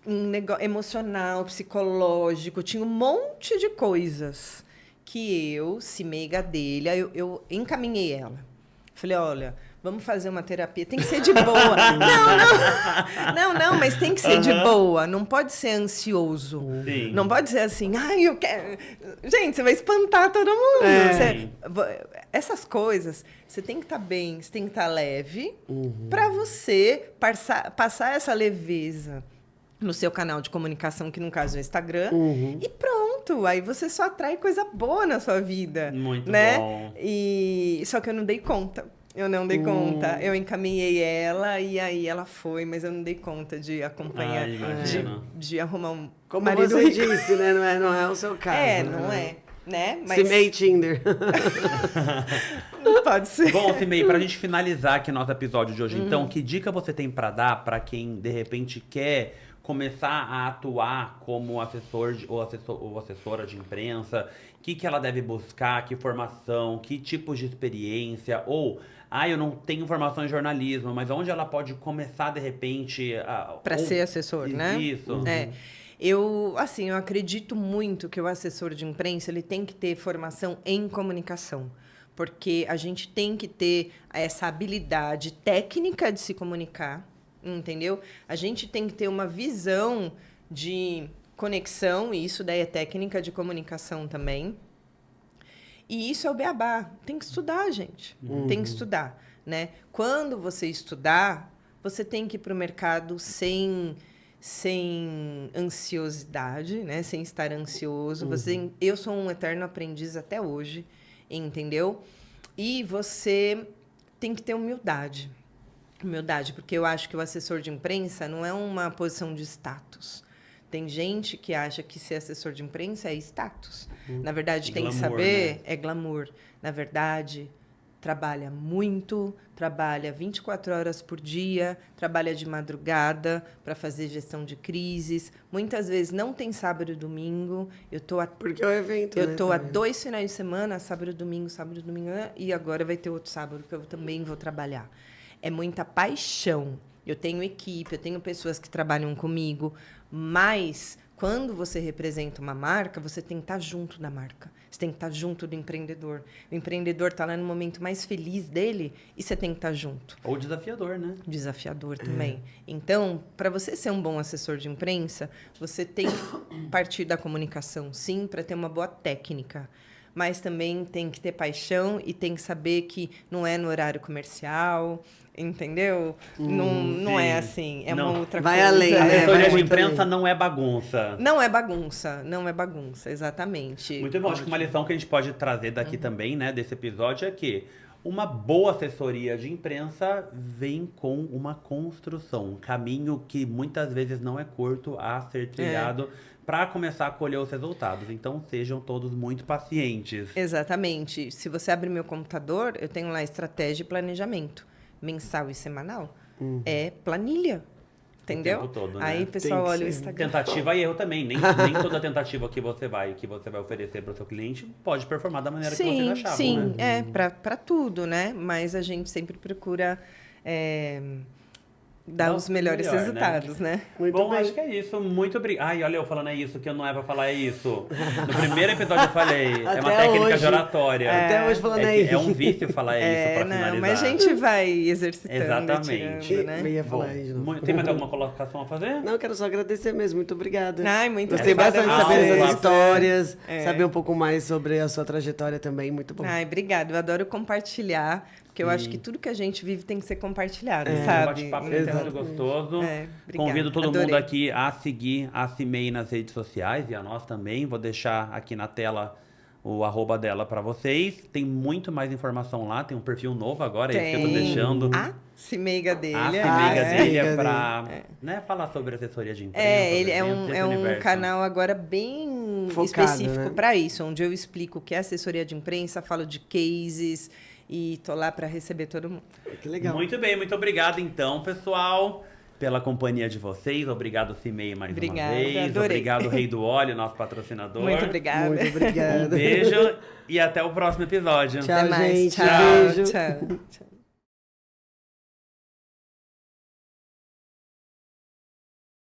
negócio emocional, psicológico, tinha um monte de coisas que eu, se meiga dele, eu encaminhei ela. Falei, olha, vamos fazer uma terapia, tem que ser de boa. Não, mas tem que ser de boa, não pode ser ansioso. Sim. Não pode ser assim, eu quero... Gente, você vai espantar todo mundo. Essas coisas, você tem que estar bem, você tem que estar leve, para você passar essa leveza no seu canal de comunicação, que no caso é o Instagram, e pronto, aí você só atrai coisa boa na sua vida. Muito né? bom. Só que eu não dei conta. Eu não dei conta. Eu encaminhei ela e aí ela foi, mas eu não dei conta de acompanhar, de arrumar um Como marido você rico. disse, né? Não é o seu caso. Não é. Né? Mas... Cimei Tinder. Pode ser. Bom, Cimei, pra gente finalizar aqui nosso episódio de hoje, então, que dica você tem pra dar pra quem, de repente, quer começar a atuar como assessor ou assessora de imprensa? O que ela deve buscar? Que formação? Que tipos de experiência? Ou, eu não tenho formação em jornalismo, mas onde ela pode começar, de repente... Para ser assessor, né? Isso. Eu acredito muito que o assessor de imprensa ele tem que ter formação em comunicação. Porque a gente tem que ter essa habilidade técnica de se comunicar, entendeu? A gente tem que ter uma visão de conexão, e isso daí é técnica de comunicação também. E isso é o beabá. Tem que estudar, gente. Tem que estudar, né? Quando você estudar, você tem que ir para o mercado sem ansiosidade, né? Sem estar ansioso. Eu sou um eterno aprendiz até hoje, entendeu? E você tem que ter humildade. Humildade, porque eu acho que o assessor de imprensa não é uma posição de status. Tem gente que acha que ser assessor de imprensa é status. Na verdade, tem glamour, que saber, né? é glamour. Na verdade, trabalha muito, trabalha 24 horas por dia, trabalha de madrugada para fazer gestão de crises. Muitas vezes não tem sábado e domingo. Porque é o evento, Eu né, estou há também. 2 finais de semana, sábado e domingo, e agora vai ter outro sábado que eu também vou trabalhar. É muita paixão. Eu tenho equipe, eu tenho pessoas que trabalham comigo, mas quando você representa uma marca, você tem que estar junto da marca. Você tem que estar junto do empreendedor. O empreendedor está lá no momento mais feliz dele e você tem que estar junto. Ou desafiador, né? Desafiador também. Então, para você ser um bom assessor de imprensa, você tem que partir da comunicação, sim, para ter uma boa técnica. Mas também tem que ter paixão e tem que saber que não é no horário comercial, entendeu? Não é assim, é uma outra Vai coisa. além, né? Assessoria vai de muito imprensa além. não é bagunça. Não é bagunça, exatamente. Muito bom. Acho que uma lição que a gente pode trazer daqui também, né, desse episódio, é que uma boa assessoria de imprensa vem com uma construção, um caminho que muitas vezes não é curto a ser trilhado para começar a colher os resultados. Então, sejam todos muito pacientes. Exatamente. Se você abrir meu computador, eu tenho lá estratégia e planejamento, mensal e semanal. É planilha. Entendeu? O tempo todo, né? Aí o pessoal Tem que olha o ser. Instagram. Tentativa e erro também. Nem toda tentativa que você vai oferecer para o seu cliente pode performar da maneira que vocês achavam, sim, né? para tudo, né? Mas a gente sempre procura dar os melhores melhor, resultados, né? Muito Bom, bem. acho que é isso. Muito obrigado. Ai, olha eu falando é isso, que eu não é pra falar é isso. No primeiro episódio eu falei, é uma Até técnica hoje. de oratória. Até hoje falando aí. É um vício falar isso pra finalizar. Mas a gente vai exercitando, Exatamente. tirando, né? Eu ia Bom, falar aí de novo. tem mais alguma colocação a fazer? Não, eu quero só agradecer mesmo. Muito obrigada. Ai, muito Gostei obrigada bastante de a saber vocês. essas histórias, É. saber um pouco mais sobre a sua trajetória também. Muito bom. Ai, obrigada. Eu adoro compartilhar, porque eu acho que tudo que a gente vive tem que ser compartilhado, Um sabe? bate-papo muito gostoso. obrigada. Convido todo Adorei. mundo aqui a seguir a Cimei nas redes sociais e a nós também. Vou deixar aqui na tela o @, dela para vocês. Tem muito mais informação lá, tem um perfil novo agora, é isso que eu tô deixando. A Cimei A Gadelha. Cimei Ah, Gadelha sim, para falar sobre assessoria de imprensa. Ele sobre é eventos, esse um universo. canal agora bem Focado, específico né? para isso, onde eu explico o que é assessoria de imprensa, falo de cases e tô lá para receber todo mundo. Que legal. Muito bem, muito obrigado então, pessoal, pela companhia de vocês. Obrigado, Cimei, mais Obrigada, uma vez. adorei. Obrigado, Rei do Óleo, nosso patrocinador. Muito obrigada. Muito obrigada. Um beijo e até o próximo episódio. Tchau, Até mais. gente. Tchau, Beijo. tchau, tchau.